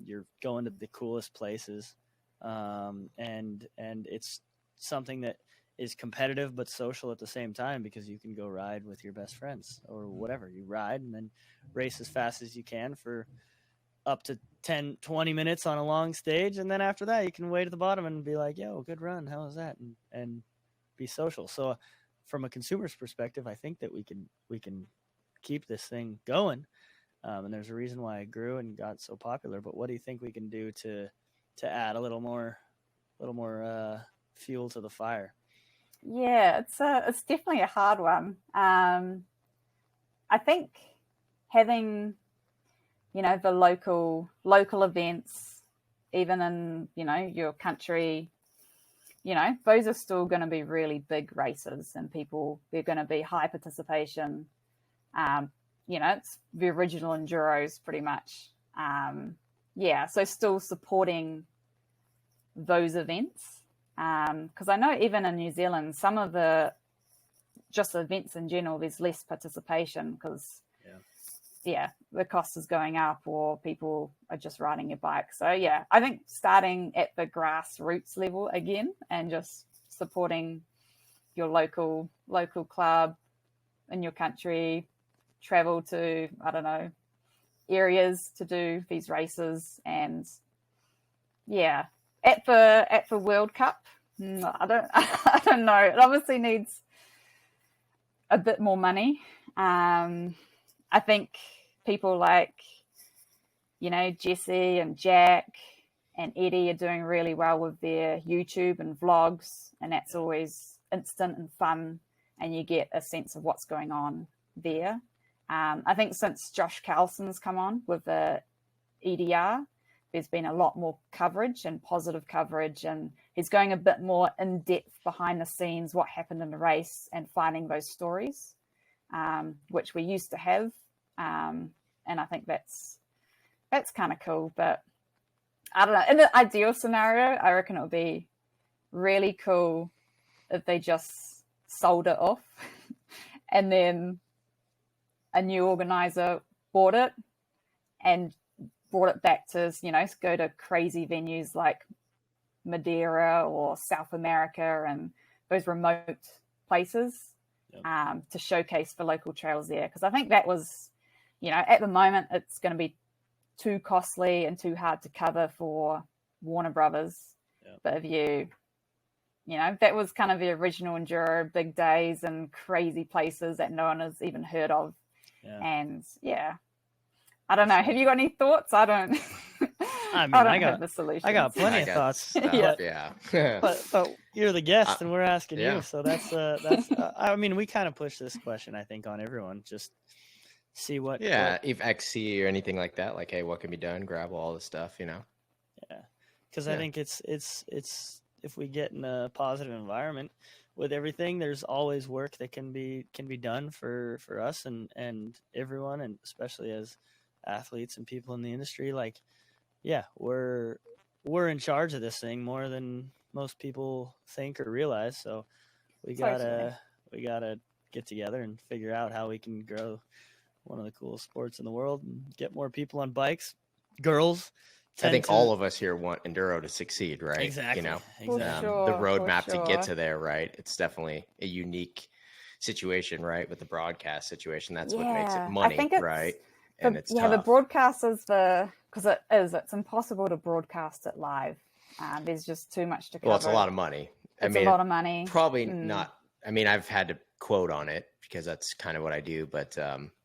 you're going to the coolest places, and it's something that is competitive but social at the same time, because you can go ride with your best friends or whatever. You ride and then race as fast as you can for up to 10-20 minutes on a long stage, and then after that you can wait at the bottom and be like, yo, good run, how was that, and be social. So from a consumer's perspective, I think that we can keep this thing going, and there's a reason why it grew and got so popular. But what do you think we can do to add a little more fuel to the fire? Yeah, it's definitely a hard one. I think having the local events, even in your country, those are still going to be really big races, and they're going to be high participation. It's the original enduros pretty much. So still supporting those events. Because I know even in New Zealand, some of the just events in general, there's less participation because the cost is going up, or people are just riding your bike. So I think starting at the grassroots level again and just supporting your local club in your country, travel to, I don't know, areas to do these races. And at the World Cup, I don't know. It obviously needs a bit more money. I think people like, Jesse and Jack and Eddie are doing really well with their YouTube and vlogs, and that's always instant and fun, and you get a sense of what's going on there. I think since Josh Carlson's come on with the EDR, there's been a lot more coverage and positive coverage, and he's going a bit more in depth behind the scenes, what happened in the race, and finding those stories, which we used to have. And I think that's kind of cool, but I don't know. In the ideal scenario, I reckon it would be really cool if they just sold it off and then a new organizer bought it and brought it back to, go to crazy venues like Madeira or South America and those remote places, to showcase the local trails there. Because I think that was, at the moment, it's going to be too costly and too hard to cover for Warner Brothers. Yeah. But if you know, that was kind of the original Enduro, big days and crazy places that no one has even heard of. Yeah. And I don't know. Have you got any thoughts? I don't. I mean, I don't have the solution. I got plenty of thoughts. Stuff, but you're the guest, and we're asking yeah. you. So that's. I mean, we kind of push this question, I think, on everyone. Just see what. Yeah, if XC or anything like that, like, hey, what can be done? Grab all the stuff, you know. Yeah, because I think it's if we get in a positive environment with everything, there's always work that can be done for us and everyone, and especially as athletes and people in the industry. Like, yeah, we're in charge of this thing more than most people think or realize. So we gotta get together and figure out how we can grow one of the coolest sports in the world and get more people on bikes. Girls. I think all of us here want Enduro to succeed, right? Exactly. You know, exactly. The roadmap to get to there, right? It's definitely a unique situation, right? With the broadcast situation, that's what makes it money, right? And it's tough. The broadcast is because it's impossible to broadcast it live. There's just too much to cover. Well, it's a lot of money. It's a lot of money. Probably not. I mean, I've had to quote on it because that's kind of what I do, but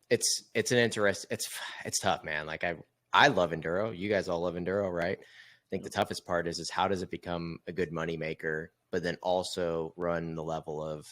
it's an interest. It's tough, man. Like I love Enduro. You guys all love Enduro, right? I think the toughest part is how does it become a good money maker, but then also run the level of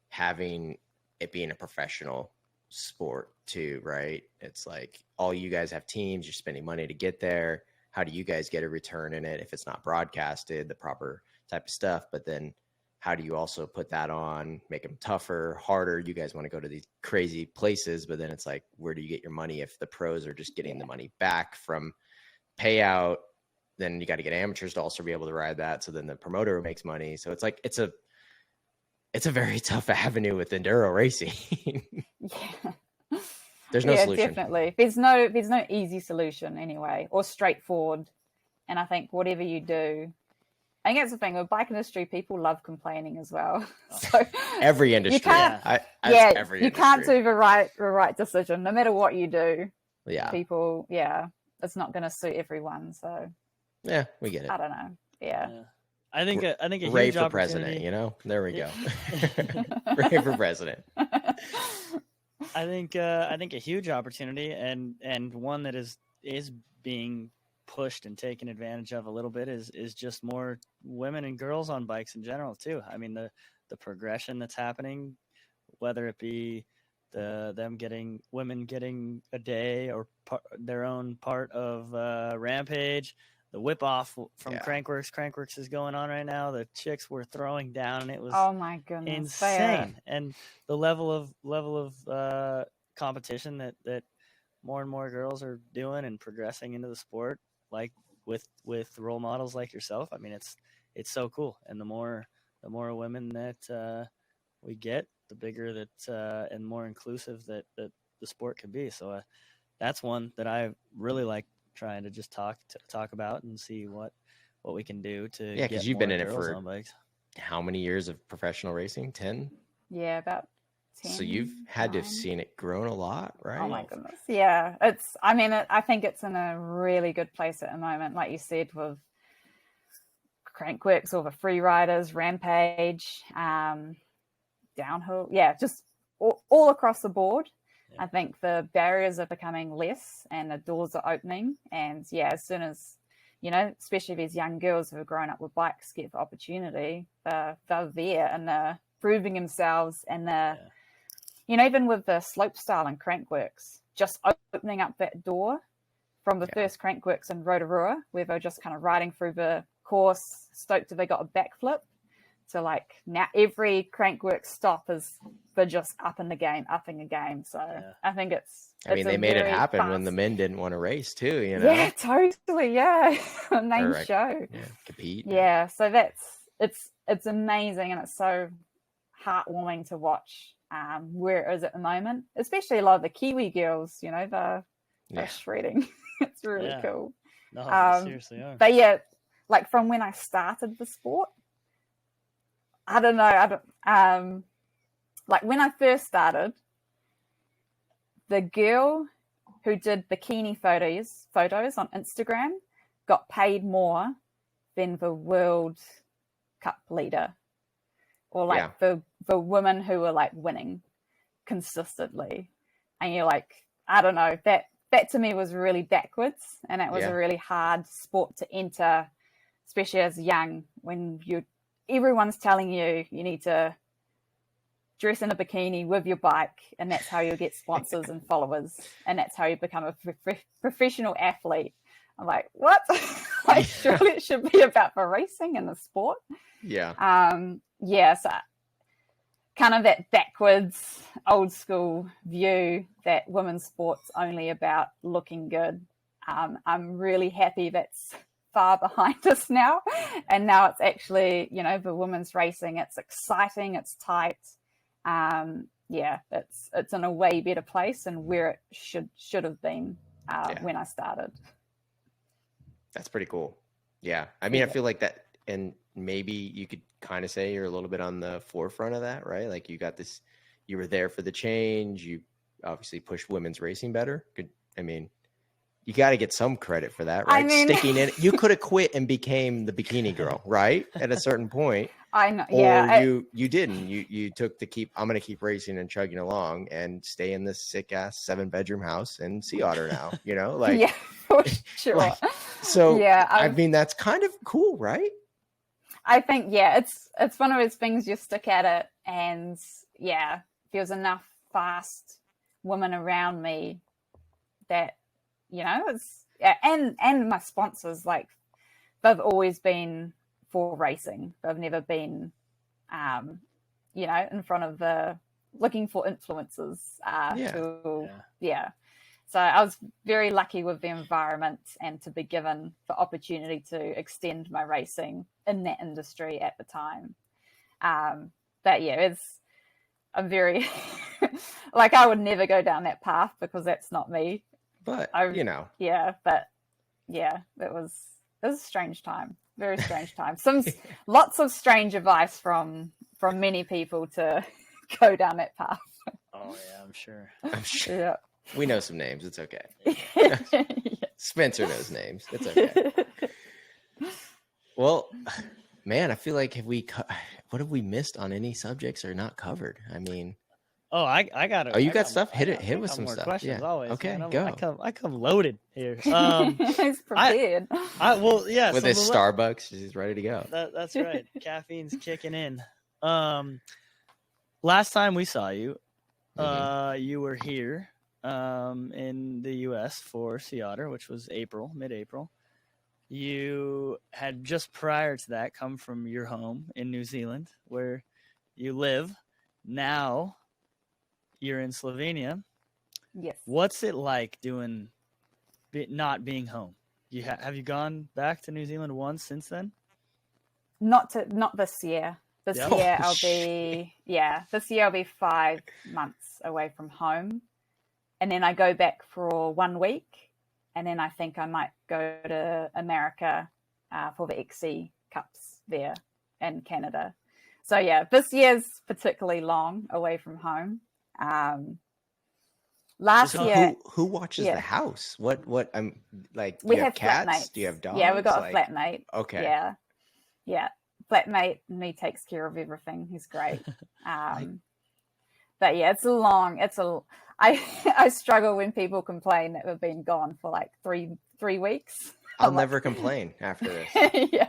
having it being a professional sport too, right? It's like all you guys have teams, you're spending money to get there. How do you guys get a return in it if it's not broadcasted, the proper type of stuff? But then how do you also put that on, make them tougher, harder? You guys want to go to these crazy places, but then it's like, where do you get your money if the pros are just getting the money back from payout? Then you got to get amateurs to also be able to ride that. So then the promoter makes money. So it's like, it's a very tough avenue with Enduro racing. Yeah. There's no solution. Definitely. There's no easy solution anyway, or straightforward. And I think whatever you do, I think that's the thing with bike industry, people love complaining as well. So every industry. You can't, every you industry. can't do the right decision, no matter what you do. Yeah. People, it's not going to suit everyone. So yeah, we get it. I don't know. Yeah. I think a Rae huge for president, you know? There we go. Rae for president. I think a huge opportunity and one that is being pushed and taken advantage of a little bit is just more women and girls on bikes in general too. I mean, the progression that's happening, whether it be women getting a day or their own part of Rampage, the whip off from Crankworks. Crankworks is going on right now. The chicks were throwing down, and it was oh my goodness, insane. And the level of competition that more and more girls are doing and progressing into the sport, like with role models like yourself. I mean, it's so cool. And the more women that we get, the bigger that and more inclusive that the sport can be. So that's one that I really like trying to just talk about and see what we can do to because you've been in it for on bikes. How many years of professional racing? 10? Yeah, about 10. So you've had to have seen it grown a lot, right? Oh my goodness. Yeah. I think it's in a really good place at the moment, like you said, with Crankworks, all the free riders, Rampage, downhill. Yeah, just all across the board. I think the barriers are becoming less and the doors are opening. And as soon as, especially these young girls who have grown up with bikes get the opportunity, they're there and they're proving themselves. And even with the slopestyle and Crankworks, just opening up that door from the first Crankworks in Rotorua, where they're just kind of riding through the course, stoked if they got a backflip. So like now every Crankworks stop they're just upping a game. So I think they made it happen when the men didn't want to race too, Yeah, totally. Yeah. Main show. Yeah, compete. Yeah. So it's amazing and it's so heartwarming to watch where it is at the moment, especially a lot of the Kiwi girls, they're shredding. It's really cool. No, they seriously are. But like from when I started the sport, I don't know. Like when I first started, the girl who did bikini photos on Instagram got paid more been the World Cup leader, or like the women who were like winning consistently. And you're like, I don't know, that to me was really backwards, and it was a really hard sport to enter, especially as young, when everyone's telling you need to dress in a bikini with your bike, and that's how you'll get sponsors and followers, and that's how you become a professional athlete. I'm like, what? Like, surely it should be about the racing and the sport. Yeah. So kind of that backwards, old school view that women's sport's only about looking good. I'm really happy that's far behind us now. And now it's actually, the women's racing, it's exciting, it's tight. It's in a way better place and where it should have been when I started. That's pretty cool. Yeah. I mean, I feel like that, and maybe you could kind of say you're a little bit on the forefront of that, right? Like you were there for the change. You obviously pushed women's racing better. You got to get some credit for that, right? Sticking in, you could have quit and became the bikini girl, right? At a certain point. I know. Or you didn't. You took I'm going to keep racing and chugging along and stay in this sick ass 7-bedroom house in Sea Otter now, like, yeah, for sure. That's kind of cool, right? I think, it's one of those things, you stick at it, and there's enough fast women around me that, it's, and my sponsors, like, they've always been for racing. They've never been, in front of looking for influencers. So I was very lucky with the environment and to be given the opportunity to extend my racing in that industry at the time. I'm very, like, I would never go down that path because that's not me. But, it was a strange time. Very strange time. Lots of strange advice from many people to go down that path. Oh yeah, I'm sure. Yeah. We know some names. It's okay. Spencer knows names. It's okay. Well, man, I feel like what have we missed on any subjects or not covered? I mean, I got it. Oh, you got stuff? Hit with some more stuff. Questions always. Okay, man. go. I come loaded here. He's prepared. With his Starbucks, he's ready to go. That's right. Caffeine's kicking in. Last time we saw you, you were here in the U.S. for Sea Otter, which was mid-April. You had just prior to that come from your home in New Zealand, where you live now. You're in Slovenia. Yes. What's it like not being home? Have you gone back to New Zealand once since then? Not this year. This year I'll be 5 months away from home, and then I go back for 1 week, and then I think I might go to America for the XC Cups there in Canada. So this year's particularly long away from home. Last year, who watches the house? What I'm like, we have cats? Flatmates. Do you have dogs? Yeah, we got a flatmate. Okay. Yeah. Flatmate, and he takes care of everything. He's great. But I struggle when people complain that we've been gone for like three weeks. I'll never complain after this. Yeah.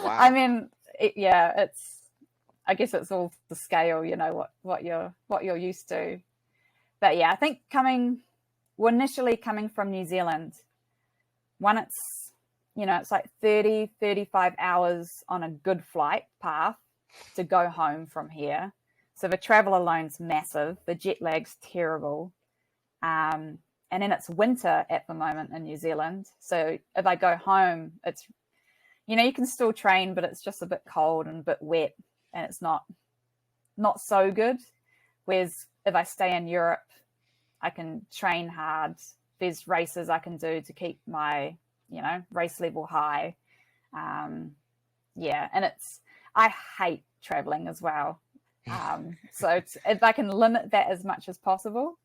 Wow. I mean, I guess it's all the scale, what you're used to. But I think initially coming from New Zealand, it's like 30, 35 hours on a good flight path to go home from here. So the travel alone's massive. The jet lag's terrible. And then it's winter at the moment in New Zealand. So if I go home, it's, you can still train, but it's just a bit cold and a bit wet. And it's not so good. Whereas if I stay in Europe, I can train hard. There's races I can do to keep my, race level high. And I hate traveling as well. So if I can limit that as much as possible,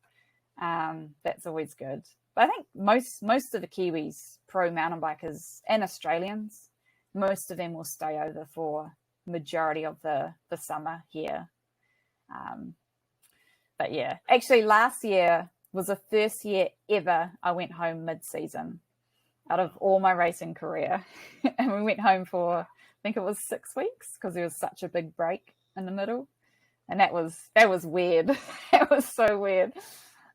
that's always good. But I think most of the Kiwis, pro mountain bikers and Australians, most of them will stay over for majority of the summer here. But yeah, actually last year was the first year ever I went home mid-season out of all my racing career. And we went home for, I think it was 6 weeks, because there was such a big break in the middle. And that was weird. It was so weird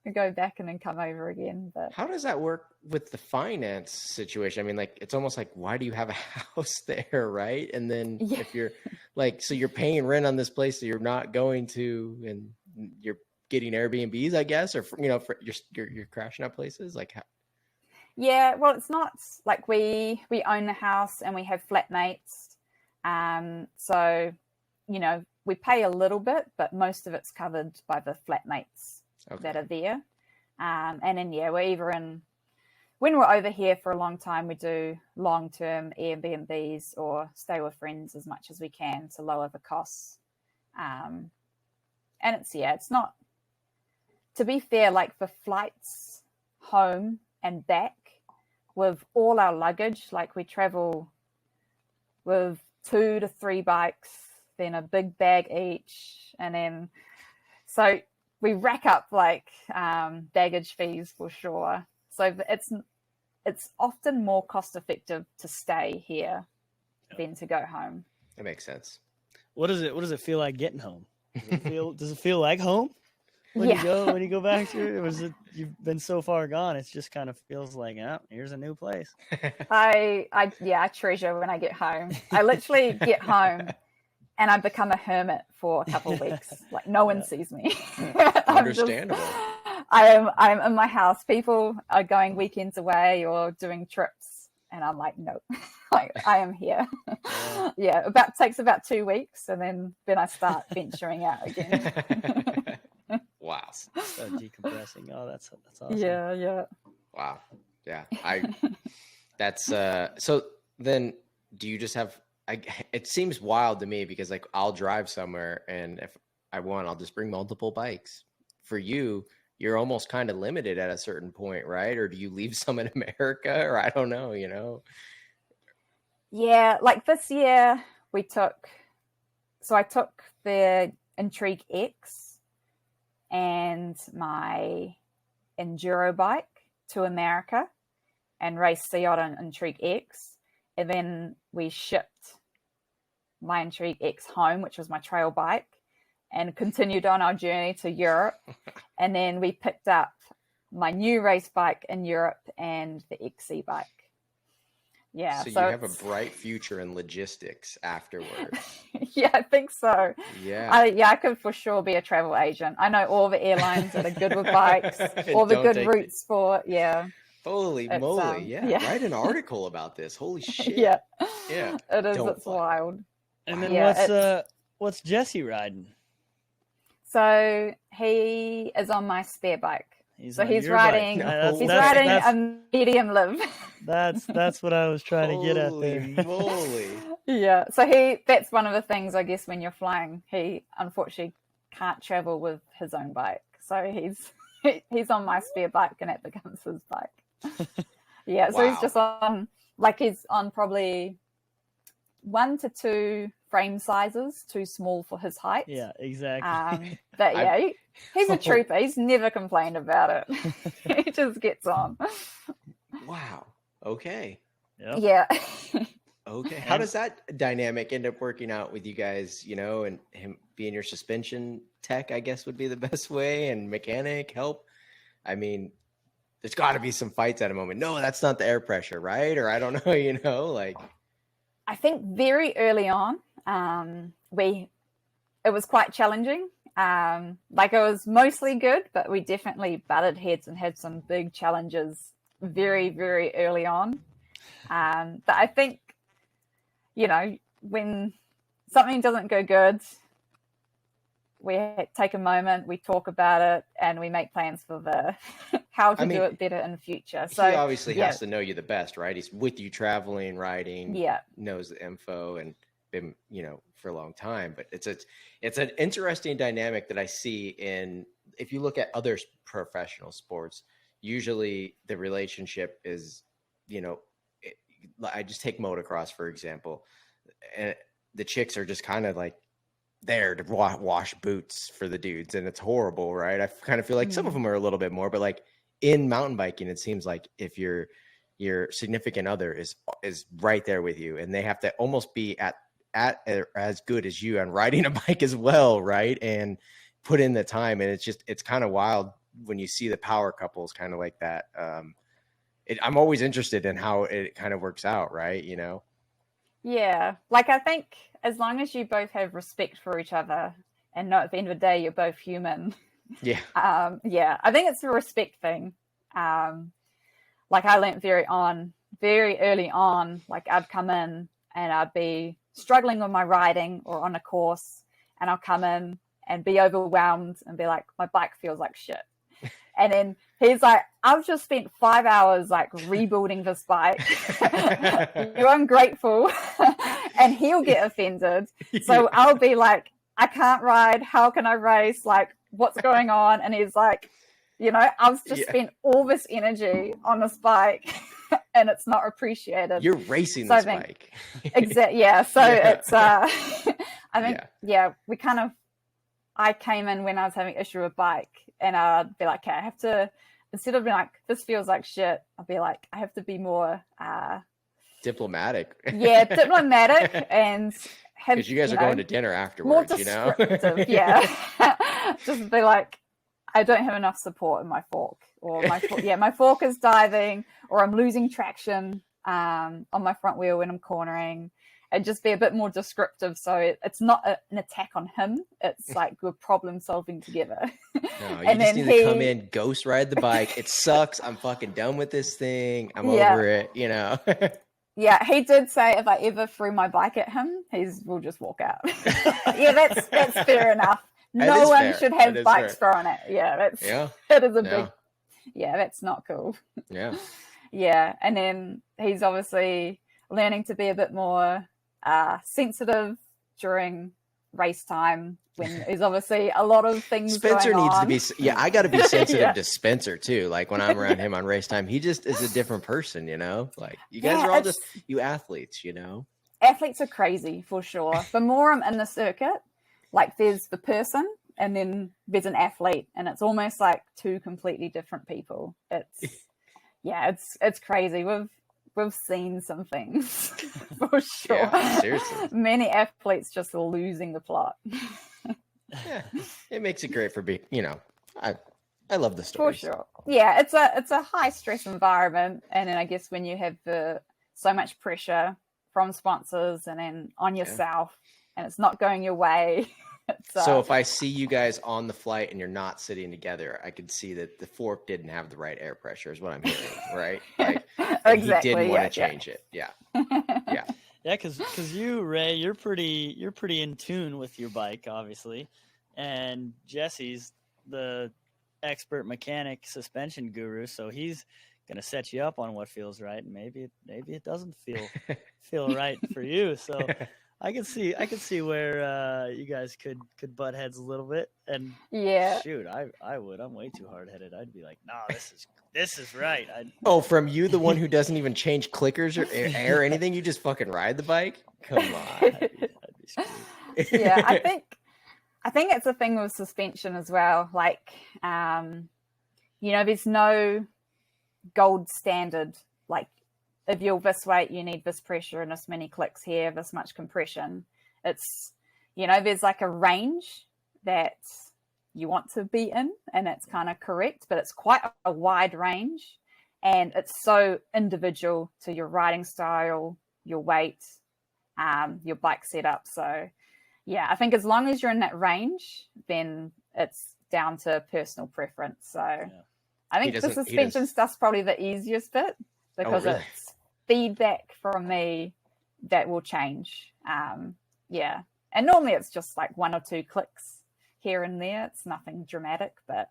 to go back and then come over again. But how does that work with the finance situation? I mean, like, it's almost like, why do you have a house there, right? And then if you're like, so you're paying rent on this place that you're not going to, and you're getting Airbnbs, I guess, or for you're crashing at places like how? Yeah, well, it's not like we own the house and we have flatmates. So, we pay a little bit, but most of it's covered by the flatmates that are there. And then, when we're over here for a long time, we do long-term Airbnbs or stay with friends as much as we can to lower the costs. And it's not, to be fair, like the flights home and back with all our luggage, like we travel with 2 to 3 bikes, then a big bag each. And then, so we rack up like baggage fees for sure. So it's often more cost effective to stay here than to go home. That makes sense. What does it feel like getting home? Does it feel like home when you go back to it? Or was it, you've been so far gone, it just kind of feels like, oh, here's a new place. I treasure when I get home. I literally get home and I become a hermit for a couple of weeks. Like no one sees me. Understandable. I'm in my house. People are going weekends away or doing trips, and I'm like, nope. Like I am here. Yeah, takes about 2 weeks, and then I start venturing out again. Wow. Start decompressing. Oh, that's awesome. Yeah. Wow. Yeah. That's so then do you just have, it seems wild to me because like I'll drive somewhere and if I want, I'll just bring multiple bikes. For you, you're almost kind of limited at a certain point, right? Or do you leave some in America, or I don't know, Yeah, like this year I took the Intrigue X and my Enduro bike to America and raced Sea Otter and Intrigue X. And then we shipped my Intrigue X home, which was my trail bike, and continued on our journey to Europe. And then we picked up my new race bike in Europe and the XC bike. Yeah. So you have a bright future in logistics afterwards. Yeah, I think so. Yeah. I could for sure be a travel agent. I know all the airlines that are good with bikes, all the good routes for, Holy moly. Yeah. Write an article about this. Holy shit. Yeah. Yeah. It is. It's wild. And then what's Jesse riding? So he is on my spare bike. He's riding. He's riding a medium Liv. That's what I was trying to get at there. Holy moly! Yeah. So that's one of the things, I guess, when you're flying, he unfortunately can't travel with his own bike. So he's on my spare bike, and it becomes his bike. Yeah. So he's just on probably 1 to 2 frame sizes too small for his height. Yeah, exactly. But yeah, he's a trooper. He's never complained about it. He just gets on. Wow. Okay. Yep. Yeah. Okay. How does that dynamic end up working out with you guys, and him being your suspension tech, I guess would be the best way, and mechanic help? I mean, there's got to be some fights at a moment. No, that's not the air pressure, right? Or I don't know, like. I think very early on, it was quite challenging. Like it was mostly good, but we definitely butted heads and had some big challenges very, very early on. But I think, when something doesn't go good, we take a moment, we talk about it, and we make plans for how to do it better in the future. So he obviously has to know you the best, right? He's with you traveling, riding, knows the info, and been, for a long time. But it's an interesting dynamic that I see if you look at other professional sports, usually the relationship is, I just take motocross, for example, and the chicks are just kind of like there to wash boots for the dudes, and it's horrible, right? I kind of feel like some of them are a little bit more, but like in mountain biking, it seems like if your significant other is right there with you, and they have to almost be at as good as you on riding a bike as well, right? And put in the time, and it's kind of wild when you see the power couples kind of like that. I'm always interested in how it kind of works out, right? You know? Yeah. Like, I think as long as you both have respect for each other and know at the end of the day, you're both human. Yeah. Yeah. I think it's a respect thing. Like I learned very early on, like I'd come in and I'd be struggling with my riding or on a course, and I'll come in and be overwhelmed and be like, my bike feels like shit. And then he's like, I've just spent 5 hours like rebuilding this bike. You're ungrateful. And he'll get offended. So I'll be like, I can't ride. How can I race? Like, what's going on? And he's like, you know, I've just spent all this energy on this bike and it's not appreciated. You're racing this bike. Exactly. Yeah. So it's, I think, we kind of, I came in when I was having issue with bike, and I'd be like, okay, I have to, instead of being like, this feels like shit, I'll be like, I have to be more diplomatic. Yeah, diplomatic, and have, because you guys are going to dinner afterwards, more you know? Yeah. Just be like, I don't have enough support in my fork, or my fork is diving, or I'm losing traction on my front wheel when I'm cornering. And just be a bit more descriptive, so it's not an attack on him. It's like we're problem solving together. No, you just need to come in, ghost ride the bike. It sucks. I'm fucking done with this thing. I'm over it, you know. Yeah, he did say if I ever threw my bike at him, we'll just walk out. Yeah, that's fair enough. No one should have bikes thrown at. Yeah, it is a big. Yeah, that's not cool. Yeah. Yeah, and then he's obviously learning to be a bit more sensitive during race time, when there's obviously a lot of things Spencer going needs on. to be, I got to be sensitive to Spencer too. Like when I'm around him on race time, he just is a different person, you know? Like you guys are all just, you athletes, you know? Athletes are crazy for sure. The more I'm in the circuit, like there's the person and then there's an athlete, and it's almost like two completely different people. It's crazy. We've seen some things for sure. Yeah, seriously. Many athletes just losing the plot. Yeah, it makes it great for being, you know, I love the story. For sure. Yeah, it's a high stress environment, and then I guess when you have so much pressure from sponsors and then on yourself, and it's not going your way. So if I see you guys on the flight and you're not sitting together, I could see that the fork didn't have the right air pressure, is what I'm hearing, right? Like, exactly. He didn't want to change it. Yeah. Yeah, because you, Rae, you're pretty in tune with your bike, obviously, and Jesse's the expert mechanic, suspension guru, so he's gonna set you up on what feels right, and maybe it doesn't feel right for you. So I can see where you guys could butt heads a little bit, and shoot, I would. I'm way too hard headed. I'd be like, no, this is right. From you, the one who doesn't even change clickers or air or anything, you just fucking ride the bike? Come on. I'd be screwed. Yeah, I think it's a thing with suspension as well. Like, there's no gold standard. Like, if you're this weight, you need this pressure and this many clicks here, this much compression. It's, there's like a range that you want to be in, and it's kind of correct, but it's quite a wide range, and it's so individual to your riding style, your weight, your bike setup. So yeah, I think as long as you're in that range, then it's down to personal preference. So I think the suspension stuff's probably the easiest bit, because it's feedback from me that will change. And normally it's just like 1 or 2 clicks here and there. It's nothing dramatic, but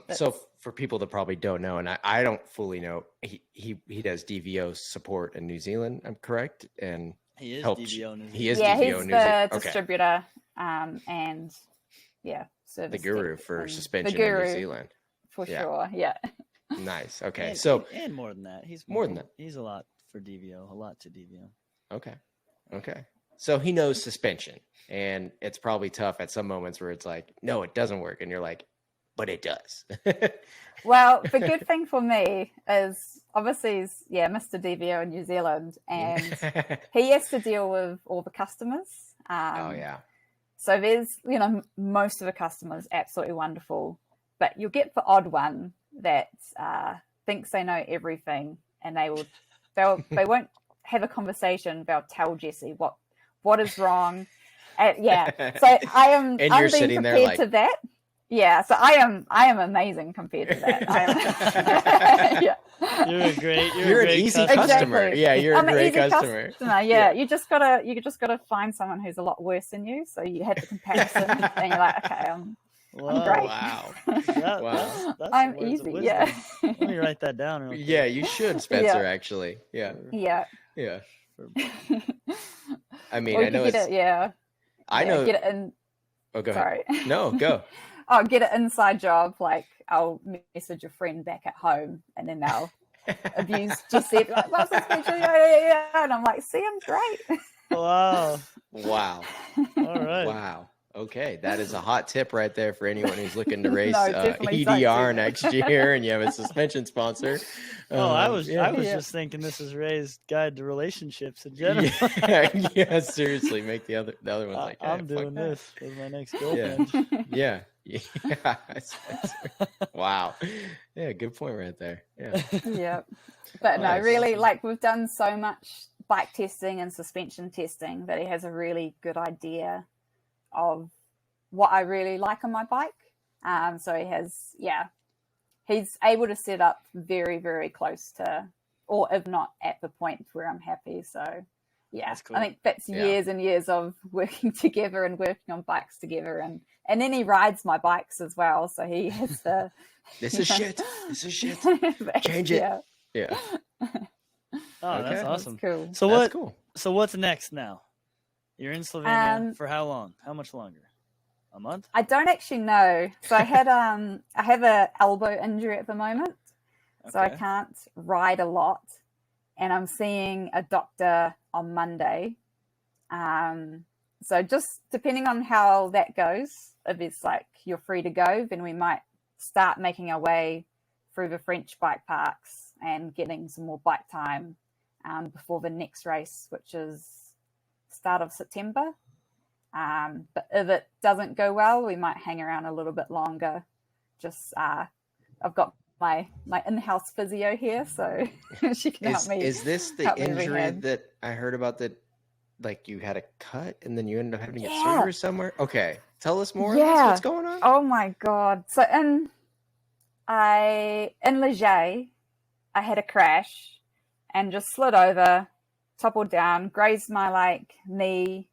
so for people that probably don't know, and I don't fully know, he does DVO support in New Zealand, I'm correct? And he is DVO New Zealand. He is DVO New Zealand. The distributor, and the guru for suspension in New Zealand. For sure. Yeah. Nice. Okay. And more than that. He's more than that. He's a lot for DVO, a lot to DVO. Okay. So he knows suspension, and it's probably tough at some moments where it's like, no, it doesn't work. And you're like, but it does. Well, the good thing for me is obviously he's Mr. DVO in New Zealand, and he has to deal with all the customers. So there's, most of the customers absolutely wonderful, but you'll get the odd one that thinks they know everything, and they won't have a conversation. They'll tell Jesse what is wrong. So I'm being prepared to that. Yeah, so I am amazing compared to that. You're a great easy customer. Exactly. Yeah, you're a great customer. Yeah, you just gotta find someone who's a lot worse than you. So you have the comparison, and you're like, okay, I'm great. Wow. That's I'm easy. Yeah. Let me write that down. Yeah, you should, Spencer. Actually, yeah. I mean, I know it's. I know. Get it in. Oh, go Sorry. ahead. No, go. I'll get an inside job. Like I'll message a friend back at home, and then they'll abuse Jesse. Like, what's this picture? Yeah. And I'm like, see, I'm great. Wow. All right. Wow. Okay, that is a hot tip right there for anyone who's looking to race EDR next year, and you have a suspension sponsor. I was just thinking this is Rae's guide to relationships in general. Yeah, seriously, make the other ones like I'm doing this with my next girlfriend. Yeah. Wow. Yeah, good point right there. Yeah. But nice. No, really, like we've done so much bike testing and suspension testing that he has a really good idea of what I really like on my bike. So he's able to set up very, very close to, or if not at the point where I'm happy. So that's cool. I think that's years and years of working together and working on bikes together. And then he rides my bikes as well. So he has the This is shit. Change it. Yeah. Oh, that's awesome. That's cool. So what's next now? You're in Slovenia for how long? How much longer? A month? I don't actually know. So I have an elbow injury at the moment, so I can't ride a lot, and I'm seeing a doctor on Monday. So just depending on how that goes, if it's like you're free to go, then we might start making our way through the French bike parks and getting some more bike time before the next race, which is start of September. But if it doesn't go well, we might hang around a little bit longer. Just I've got my in-house physio here, so she can help me. Is this the injury that I heard about, that like you had a cut and then you ended up having to get surgery somewhere? Okay, tell us more. Yeah. What's going on? Oh my god! So in Leger, I had a crash and just slid over, toppled down, grazed my knee,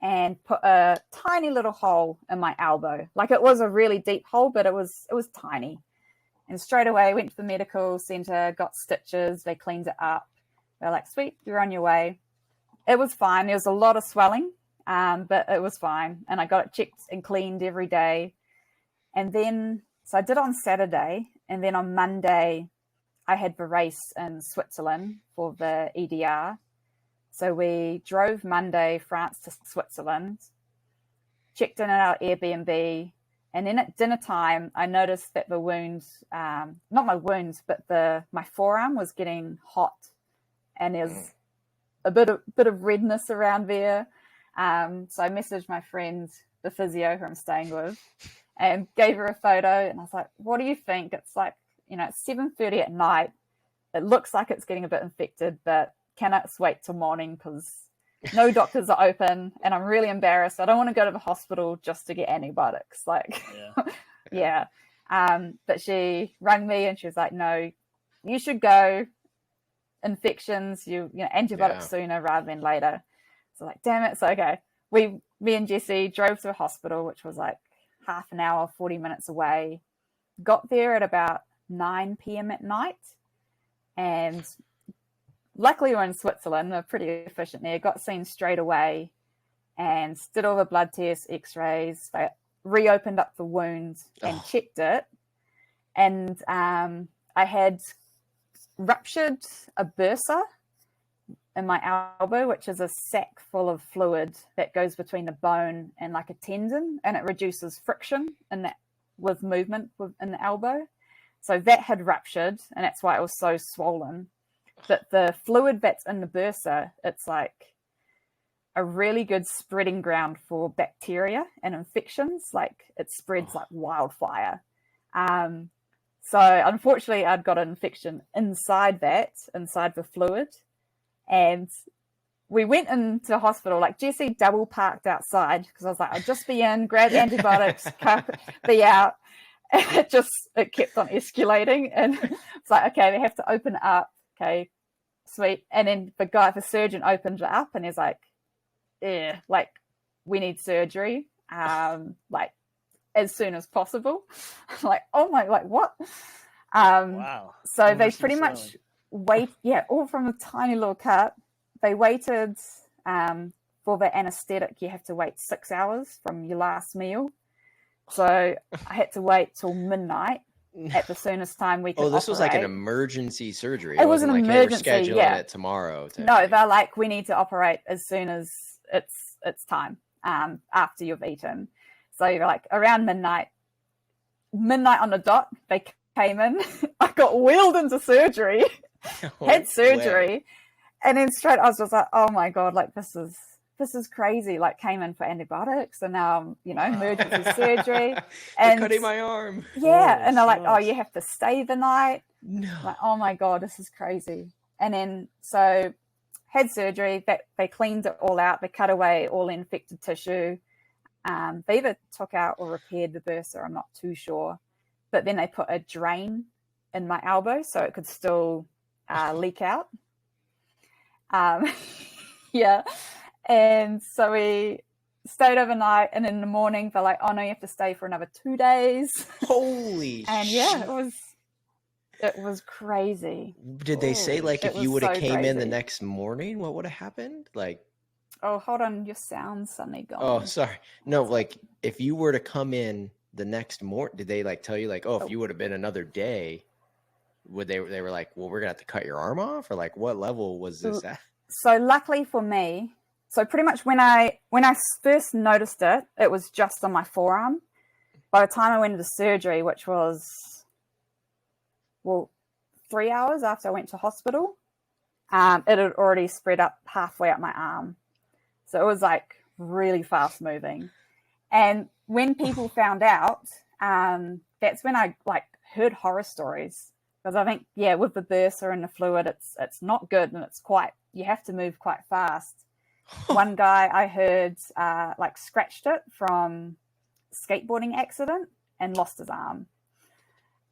and put a tiny little hole in my elbow. Like it was a really deep hole, but it was tiny. And straight away went to the medical center, got stitches, they cleaned it up. They're like, sweet, you're on your way. It was fine. There was a lot of swelling, but it was fine. And I got it checked and cleaned every day. And then, so I did on Saturday, and then on Monday, I had the race in Switzerland for the EDR. So we drove Monday, France to Switzerland, checked in at our Airbnb, and then at dinner time, I noticed that the wounds, not my wounds, but my forearm was getting hot, and there's a bit of redness around there. So I messaged my friend, the physio who I'm staying with, and gave her a photo, and I was like, what do you think? It's like, it's 7:30 at night. It looks like it's getting a bit infected, but cannot wait till morning because no doctors are open, and I'm really embarrassed. I don't want to go to the hospital just to get antibiotics. But she rang me and she was like, no, you should go. Infections, antibiotics sooner rather than later. So like, damn it. So okay, me and Jesse drove to the hospital, which was like half an hour, 40 minutes away. Got there at about 9 p.m. at night, and luckily we're in Switzerland. They're pretty efficient there. Got seen straight away and did all the blood tests, x-rays. They reopened up the wound and checked it. And I had ruptured a bursa in my elbow, which is a sac full of fluid that goes between the bone and like a tendon, and it reduces friction in that with movement in the elbow. So that had ruptured, and that's why it was so swollen. But the fluid that's in the bursa, it's like a really good spreading ground for bacteria and infections. Like it spreads like wildfire. So unfortunately, I'd got an infection inside the fluid. And we went into hospital, like Jesse double parked outside because I was like, I'll just be in, grab antibiotics, be out. And it kept on escalating. And it's like, okay, they have to open it up. Okay, sweet. And then the surgeon opened it up and he's like, yeah, like we need surgery, like as soon as possible. I'm like, oh my, like what? Wow. So they pretty much all from a tiny little cut. They waited for the anesthetic. You have to wait 6 hours from your last meal. So I had to wait till midnight at the soonest time we could this was like an operate. emergency surgery. It was an like, emergency, hey, we're scheduling yeah. it tomorrow. No, they're like, we need to operate as soon as it's time, after you've eaten. So you're like around midnight on the dot, they came in. I got wheeled into surgery, had surgery, and then straight I was just like, oh my God, like this is crazy. Like came in for antibiotics and now, emergency surgery. And cutting my arm. Yeah. And they're like, oh, you have to stay the night. No. Like, oh my God, this is crazy. And then, so had surgery, they cleaned it all out. They cut away all the infected tissue. They either took out or repaired the bursa. I'm not too sure. But then they put a drain in my elbow so it could still leak out. Yeah. And so we stayed overnight, and in the morning they're like, oh no, you have to stay for another 2 days. Holy And yeah, it was crazy. Did they say like if you would have came in the crazy. next morning, what would have happened? Like, oh, hold on, your sound's suddenly gone. oh, sorry. No, like if you were to come in the next morning, did they like tell you like, if you would have been another day, they were like, well, we're gonna have to cut your arm off, or like what level was this at? So luckily for me, so pretty much when I first noticed it, it was just on my forearm. By the time I went into surgery, which was 3 hours after I went to hospital, it had already spread up halfway up my arm. So it was like really fast moving. And when people found out, that's when I like heard horror stories, because I think, with the bursa and the fluid, it's not good, and you have to move quite fast. One guy I heard like scratched it from skateboarding accident and lost his arm.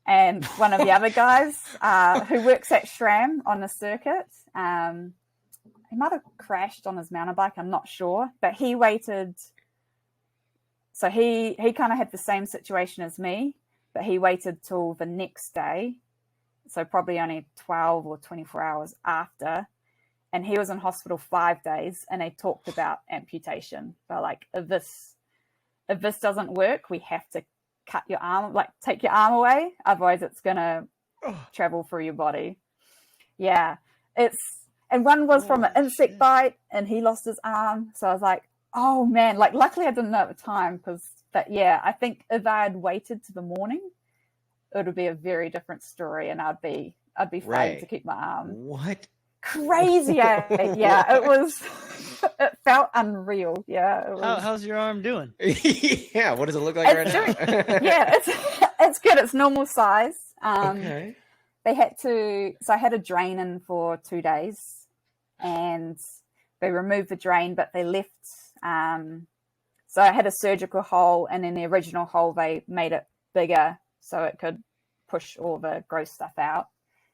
And one of the other guys who works at SRAM on the circuit, he might have crashed on his mountain bike, I'm not sure, but he waited. So he kind of had the same situation as me, but he waited till the next day, so probably only 12 or 24 hours after, and he was in hospital 5 days, and they talked about amputation. They're like, if this doesn't work, we have to cut your arm, like take your arm away, otherwise it's gonna travel through your body. Yeah, and one was from an insect bite, and he lost his arm. So I was like, oh man, like luckily I didn't know at the time, I think if I had waited to the morning, it would be a very different story, and I'd be fighting to keep my arm. What? Crazy. Yeah, it felt unreal. Yeah. It was... How's your arm doing? Yeah, what does it look like right now? Yeah, it's good. It's normal size. Okay. They had to, so I had a drain in for 2 days, and they removed the drain, but they left. So I had a surgical hole, and in the original hole, they made it bigger so it could push all the gross stuff out.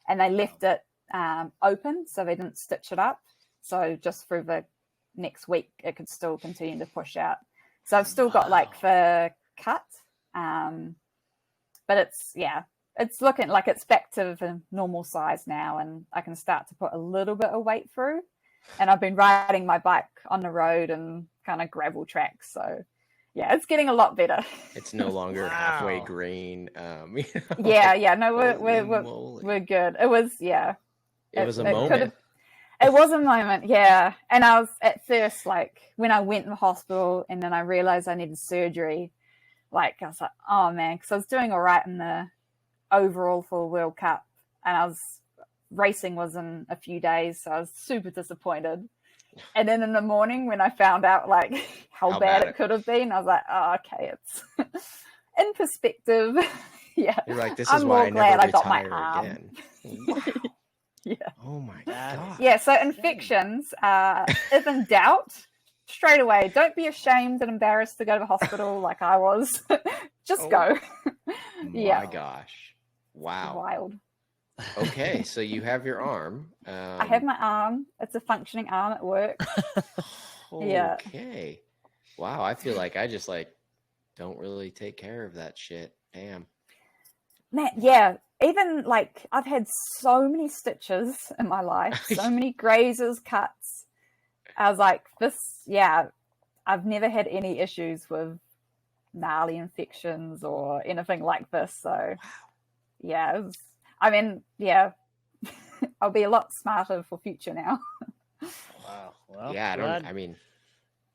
And they left it open, so they didn't stitch it up. So just through the next week, it could still continue to push out. So I've still got like the cut, but it's looking like it's back to the normal size now, and I can start to put a little bit of weight through. And I've been riding my bike on the road and kind of gravel tracks. So yeah, it's getting a lot better. It's no longer halfway green. No, we're good. It was, It was a moment. It was a moment, yeah. And I was at first, like, when I went to the hospital and then I realized I needed surgery, like, I was like, oh man, because I was doing all right in the overall for World Cup, and racing was in a few days, so I was super disappointed. And then in the morning when I found out like how bad it could have been, I was like, oh, okay, it's in perspective. Yeah. You're like, this is why I never retire again. Wow. Yeah. Oh my God. Yeah. So infections, if in doubt, straight away, don't be ashamed and embarrassed to go to the hospital like I was. Just go. My gosh. Wow. It's wild. Okay, so you have your arm. I have my arm. It's a functioning arm at work. Yeah. Okay. Wow, I feel like I just like don't really take care of that shit. Damn. Man, yeah. Even like I've had so many stitches in my life, so many grazes, cuts. I was like, I've never had any issues with gnarly infections or anything like this. So, yeah, I'll be a lot smarter for future now. Wow. Well, yeah,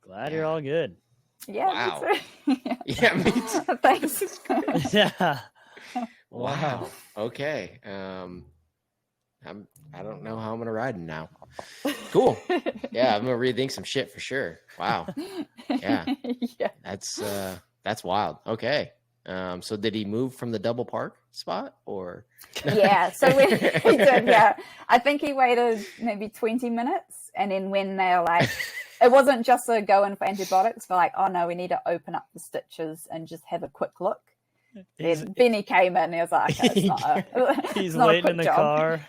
glad you're all good. Yeah. Wow. Me too. Yeah, me too. Thanks. Yeah. Wow. Okay. I don't know how I'm gonna ride now. Cool. Yeah, I'm gonna rethink some shit for sure. Wow. Yeah. Yeah. That's wild. Okay. So did he move from the double park spot or? Yeah. So he did. Yeah. I think he waited maybe 20 minutes, and then when they're like, it wasn't just a go in for antibiotics. They're like, oh no, we need to open up the stitches and just have a quick look. Then Benny came in and he was like, okay, it's not he's not waiting in the job. car,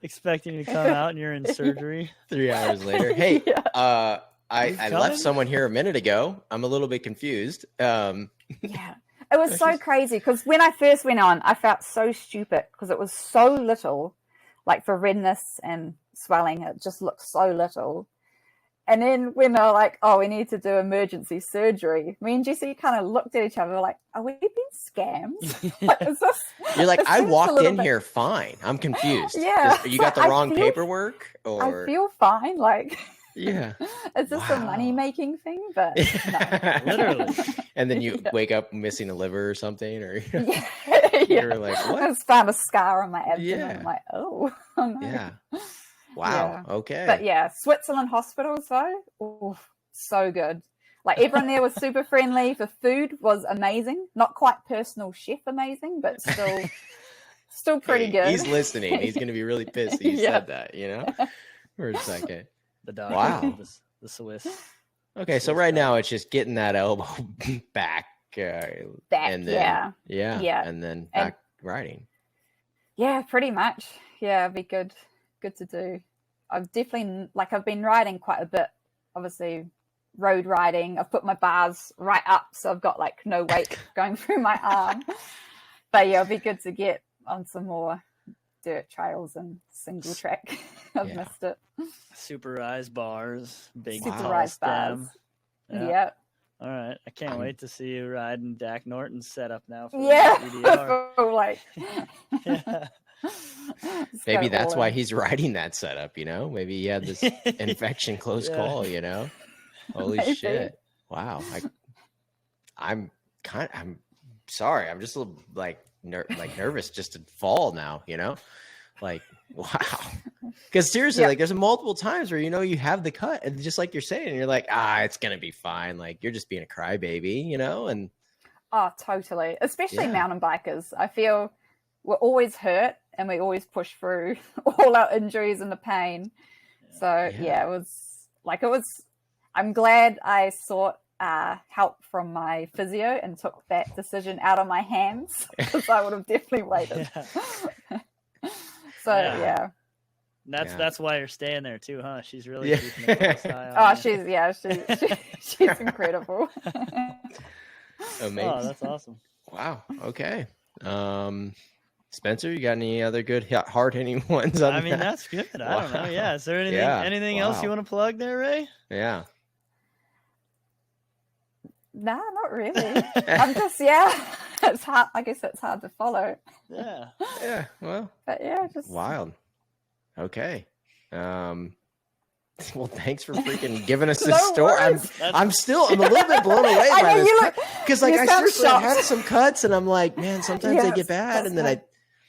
expecting you to come out, and you're in surgery. 3 hours later. Hey, I left someone here a minute ago. I'm a little bit confused. Yeah. It was so crazy because when I first went on, I felt so stupid because it was so little, like for redness and swelling, it just looked so little. And then when they're like, oh, we need to do emergency surgery, me and Jesse kind of looked at each other like, are we being scammed? Like, You're like, I walked in here fine. I'm confused. Yeah. You got the wrong paperwork? Or... I feel fine. Like, yeah. Is this a money-making thing? But no. Literally. And then you wake up missing a liver or something? Or you're like, what? I just found a scar on my abdomen. Yeah. I'm like, oh no. Yeah. Wow. Yeah. Okay. But yeah, Switzerland hospitals though, so good. Like everyone there was super friendly. The food was amazing. Not quite personal chef amazing, but still pretty good. He's listening. He's gonna be really pissed that you said that, you know? For a second. The dog. Wow. The Swiss. Okay, so right now it's just getting that elbow back. And then, yeah. And then back riding. Yeah, pretty much. Yeah, it'd be good to do. I've been riding quite a bit, obviously road riding. I've put my bars right up so I've got like no weight going through my arm. But yeah, it'd be good to get on some more dirt trails and single track. I've missed it. Superized bars, big superized bars. Yeah. All right. I can't wait to see you riding Dak Norton's setup now. For like maybe that's why he's riding that setup, you know? Maybe he had this infection close call, you know? Holy shit. Wow. I'm sorry. I'm just a little nervous just to fall now, you know? Like, wow. Because seriously, like there's multiple times where, you know, you have the cut and just like you're saying, you're like, it's going to be fine. Like you're just being a crybaby, you know? And oh, totally. Especially mountain bikers. I feel we're always hurt and we always push through all our injuries and the pain. So it was, I'm glad I sought help from my physio and took that decision out of my hands because I would have definitely waited. So that's why you're staying there too, huh? She's really keeping a close eye on she's incredible. Amazing. Oh, that's awesome. Wow. Okay. Spencer, you got any other good hard hitting ones? I mean, that's good. I don't know. Yeah. Is there anything else you want to plug there, Rae? Yeah. Nah, not really. I'm just it's hard. I guess it's hard to follow. Yeah. Yeah. Well. But yeah, just wild. Okay. Well, thanks for freaking giving us this story. I'm a little bit blown away I by know, this because like I seriously shocked. had some cuts and I'm like, man, sometimes they get bad, and then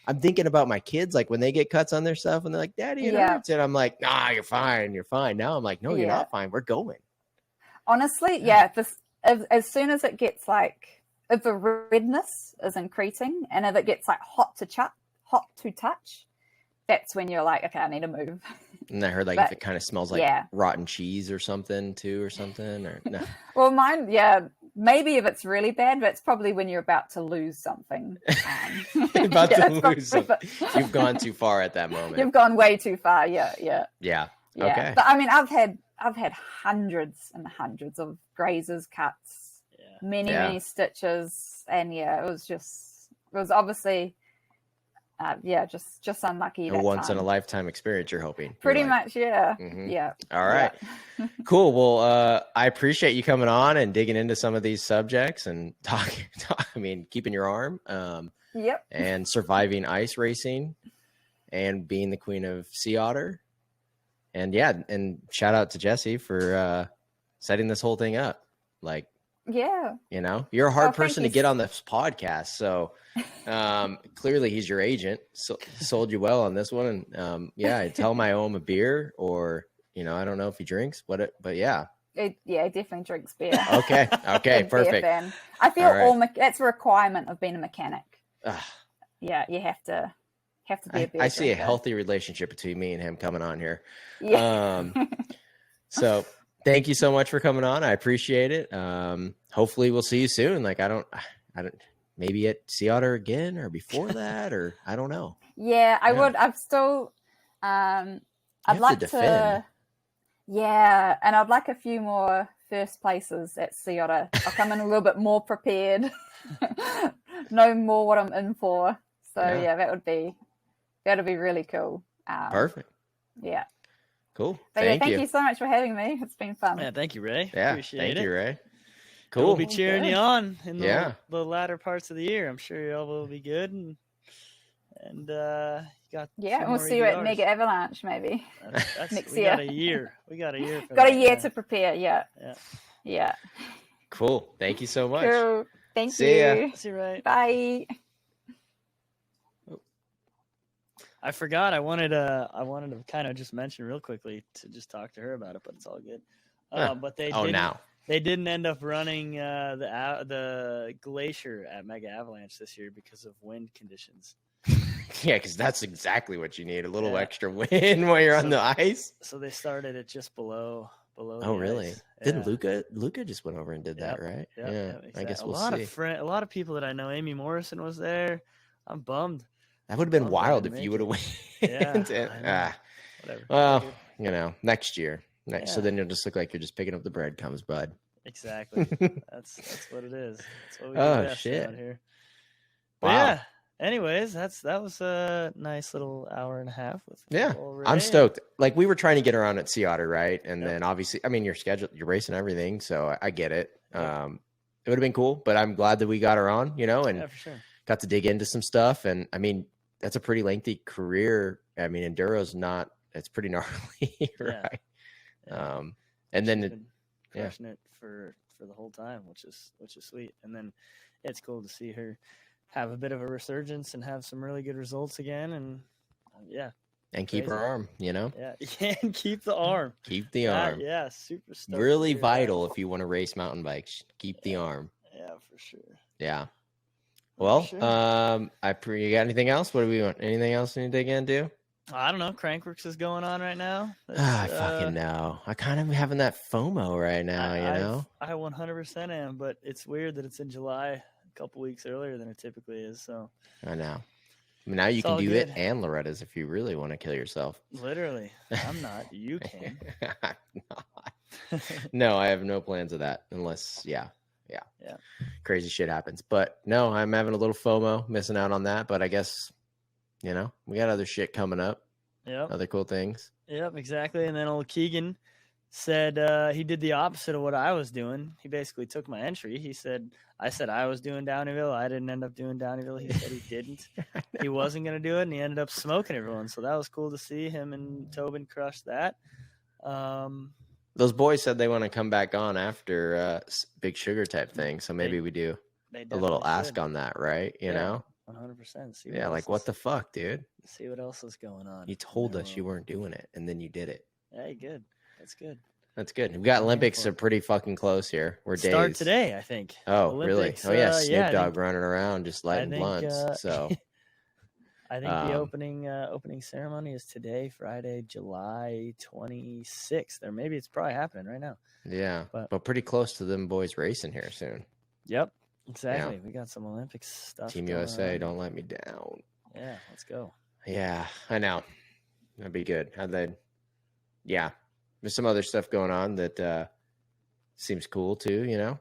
I'm thinking about my kids, like when they get cuts on their stuff and they're like, Daddy, it hurts, and I'm like, nah, you're fine. Now I'm like, no, you're not fine. We're going. Honestly, as soon as it gets like, if the redness is increasing and if it gets like hot to touch, that's when you're like, okay, I need to move. And I heard like if it kind of smells like rotten cheese or something too, or something, or no. Well, mine, maybe if it's really bad, but it's probably when you're about to lose something. About to lose something. You've gone too far at that moment. You've gone way too far. Yeah. Okay. But I mean, I've had hundreds and hundreds of grazes, cuts, many stitches, and it was obviously. Just unlucky. A once in a lifetime experience, you're hoping. Pretty much, yeah. Mm-hmm. Yeah. All right. Yeah. Cool. Well, I appreciate you coming on and digging into some of these subjects and keeping your arm. Yep. And surviving ice racing and being the queen of Sea Otter. And and shout out to Jesse for setting this whole thing up. Like, you're a hard person to get on this podcast. So clearly he's your agent. So sold you well on this one. And I tell him I owe him a beer, or I don't know if he drinks, but he definitely drinks beer. Okay, perfect. Fan. I feel that's a requirement of being a mechanic. You have to be a beer. I see a healthy relationship between me and him coming on here. Yeah. So thank you so much for coming on. I appreciate it. Hopefully we'll see you soon. Like I don't maybe at Sea Otter again or before that, or I don't know. Yeah, I would. I've still, I'd like to, and I'd like a few more first places at Sea Otter. I'll come in a little bit more prepared, know more what I'm in for. So that'd be really cool. Perfect. Yeah. Cool. But thank you so much for having me. It's been fun. Yeah, thank you, Rae. Yeah, appreciate thank you, Rae. Cool. We'll be cheering you on in the latter parts of the year. I'm sure y'all will be good, and you got we'll see you at Mega Avalanche maybe next year. We got a year. Got a year to prepare. Yeah. Cool. Thank you so much. Cool. Thank See you. Ya. See you, Rae. Bye. I forgot. I wanted to kind of just mention real quickly to just talk to her about it, but it's all good. But they didn't end up running the glacier at Mega Avalanche this year because of wind conditions. Yeah, because that's exactly what you need—a little extra wind while you're on the ice. So they started it just below. Oh, really? Ice. Didn't Luca just went over and did that, right? Yeah. Exactly. I guess we'll see. A lot of people that I know. Rae Morrison was there. I'm bummed. That would have been wild if you would have went. Yeah. Whatever. Well, next year. So then you'll just look like you're just picking up the breadcrumbs, bud. Exactly. That's what it is. That's what we do best out here. But anyways, that was a nice little hour and a half with I'm stoked. Like we were trying to get around at Sea Otter, right? And then obviously, I mean, you're scheduled, you're racing everything, so I get it. It would have been cool, but I'm glad that we got her on, and for sure. Got to dig into some stuff. And I mean, that's a pretty lengthy career. I mean, Enduro's it's pretty gnarly, right? Yeah. And then crushing it for the whole time, which is sweet. And then it's cool to see her have a bit of a resurgence and have some really good results again. And and keep her arm, and keep the arm. Keep the arm. Yeah, super stoked. Really vital if you want to race mountain bikes. Keep the arm. Yeah, for sure. Yeah. Well, you got anything else? What do we want? Anything else you need to dig into? I don't know. Crankworks is going on right now. I fucking know. I kind of having that FOMO right now, I 100% am, but it's weird that it's in July, a couple weeks earlier than it typically is. So I know. I mean, now you can do it and Loretta's if you really want to kill yourself. Literally. I'm not. You can. I'm not. No, I have no plans of that unless, crazy shit happens. But no, I'm having a little FOMO, missing out on that. But I guess, we got other shit coming up. Yep. Other cool things. Yep, exactly. And then old Keegan said he did the opposite of what I was doing. He basically took my entry. I said I was doing Downeyville. I didn't end up doing Downeyville. He said he didn't. He wasn't going to do it, and he ended up smoking everyone. So that was cool to see him and Tobin crush that. Those boys said they want to come back on after Big Sugar type thing, so maybe we do a little ask on that, right? You know, 100%. Yeah, like what the fuck, dude? See what else is going on. You told us you weren't doing it, and then you did it. Hey, good. That's good. That's good. We got Olympics are pretty fucking close here. We're days. Start today, I think. Oh, Olympics, really? Oh, yeah. Snoop Dogg running around just lighting blunts. So I think the opening ceremony is today, Friday, July 26th. Or maybe it's probably happening right now. Yeah, but pretty close to them boys racing here soon. Yep, exactly. Yeah. We got some Olympics stuff. Team USA, don't let me down. Yeah, let's go. Yeah, I know. That'd be good. Yeah. There's some other stuff going on that seems cool too, you know?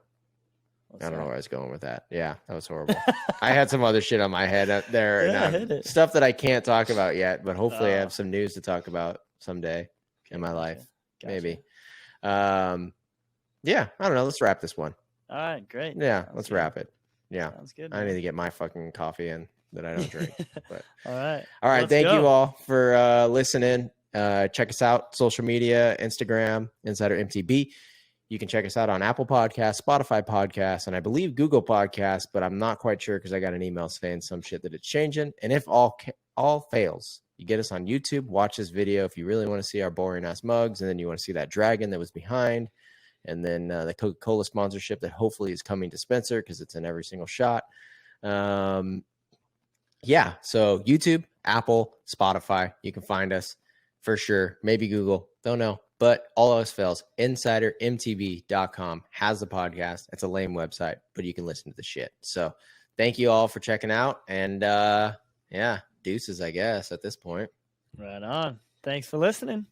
I don't know where I was going with that. Yeah, that was horrible. I had some other shit on my head up there. Stuff that I can't talk about yet, but hopefully I have some news to talk about someday in my life. Gotcha. Maybe. Yeah, I don't know. Let's wrap this one. All right, great. Yeah, let's wrap it. Yeah. Sounds good. I need to get my fucking coffee in that I don't drink. But all right. Thank you all for listening. Check us out, social media, Instagram, Insider MTB. You can check us out on Apple Podcasts, Spotify Podcasts, and I believe Google Podcasts, but I'm not quite sure because I got an email saying some shit that it's changing. And if all fails, you get us on YouTube. Watch this video if you really want to see our boring ass mugs, and then you want to see that dragon that was behind, and then the Coca-Cola sponsorship that hopefully is coming to Spencer because it's in every single shot. Yeah, so YouTube, Apple, Spotify, you can find us. For sure. Maybe Google. Don't know. But all else fails. InsiderMTV.com has the podcast. It's a lame website, but you can listen to the shit. So thank you all for checking out. And yeah, deuces, I guess, at this point. Right on. Thanks for listening.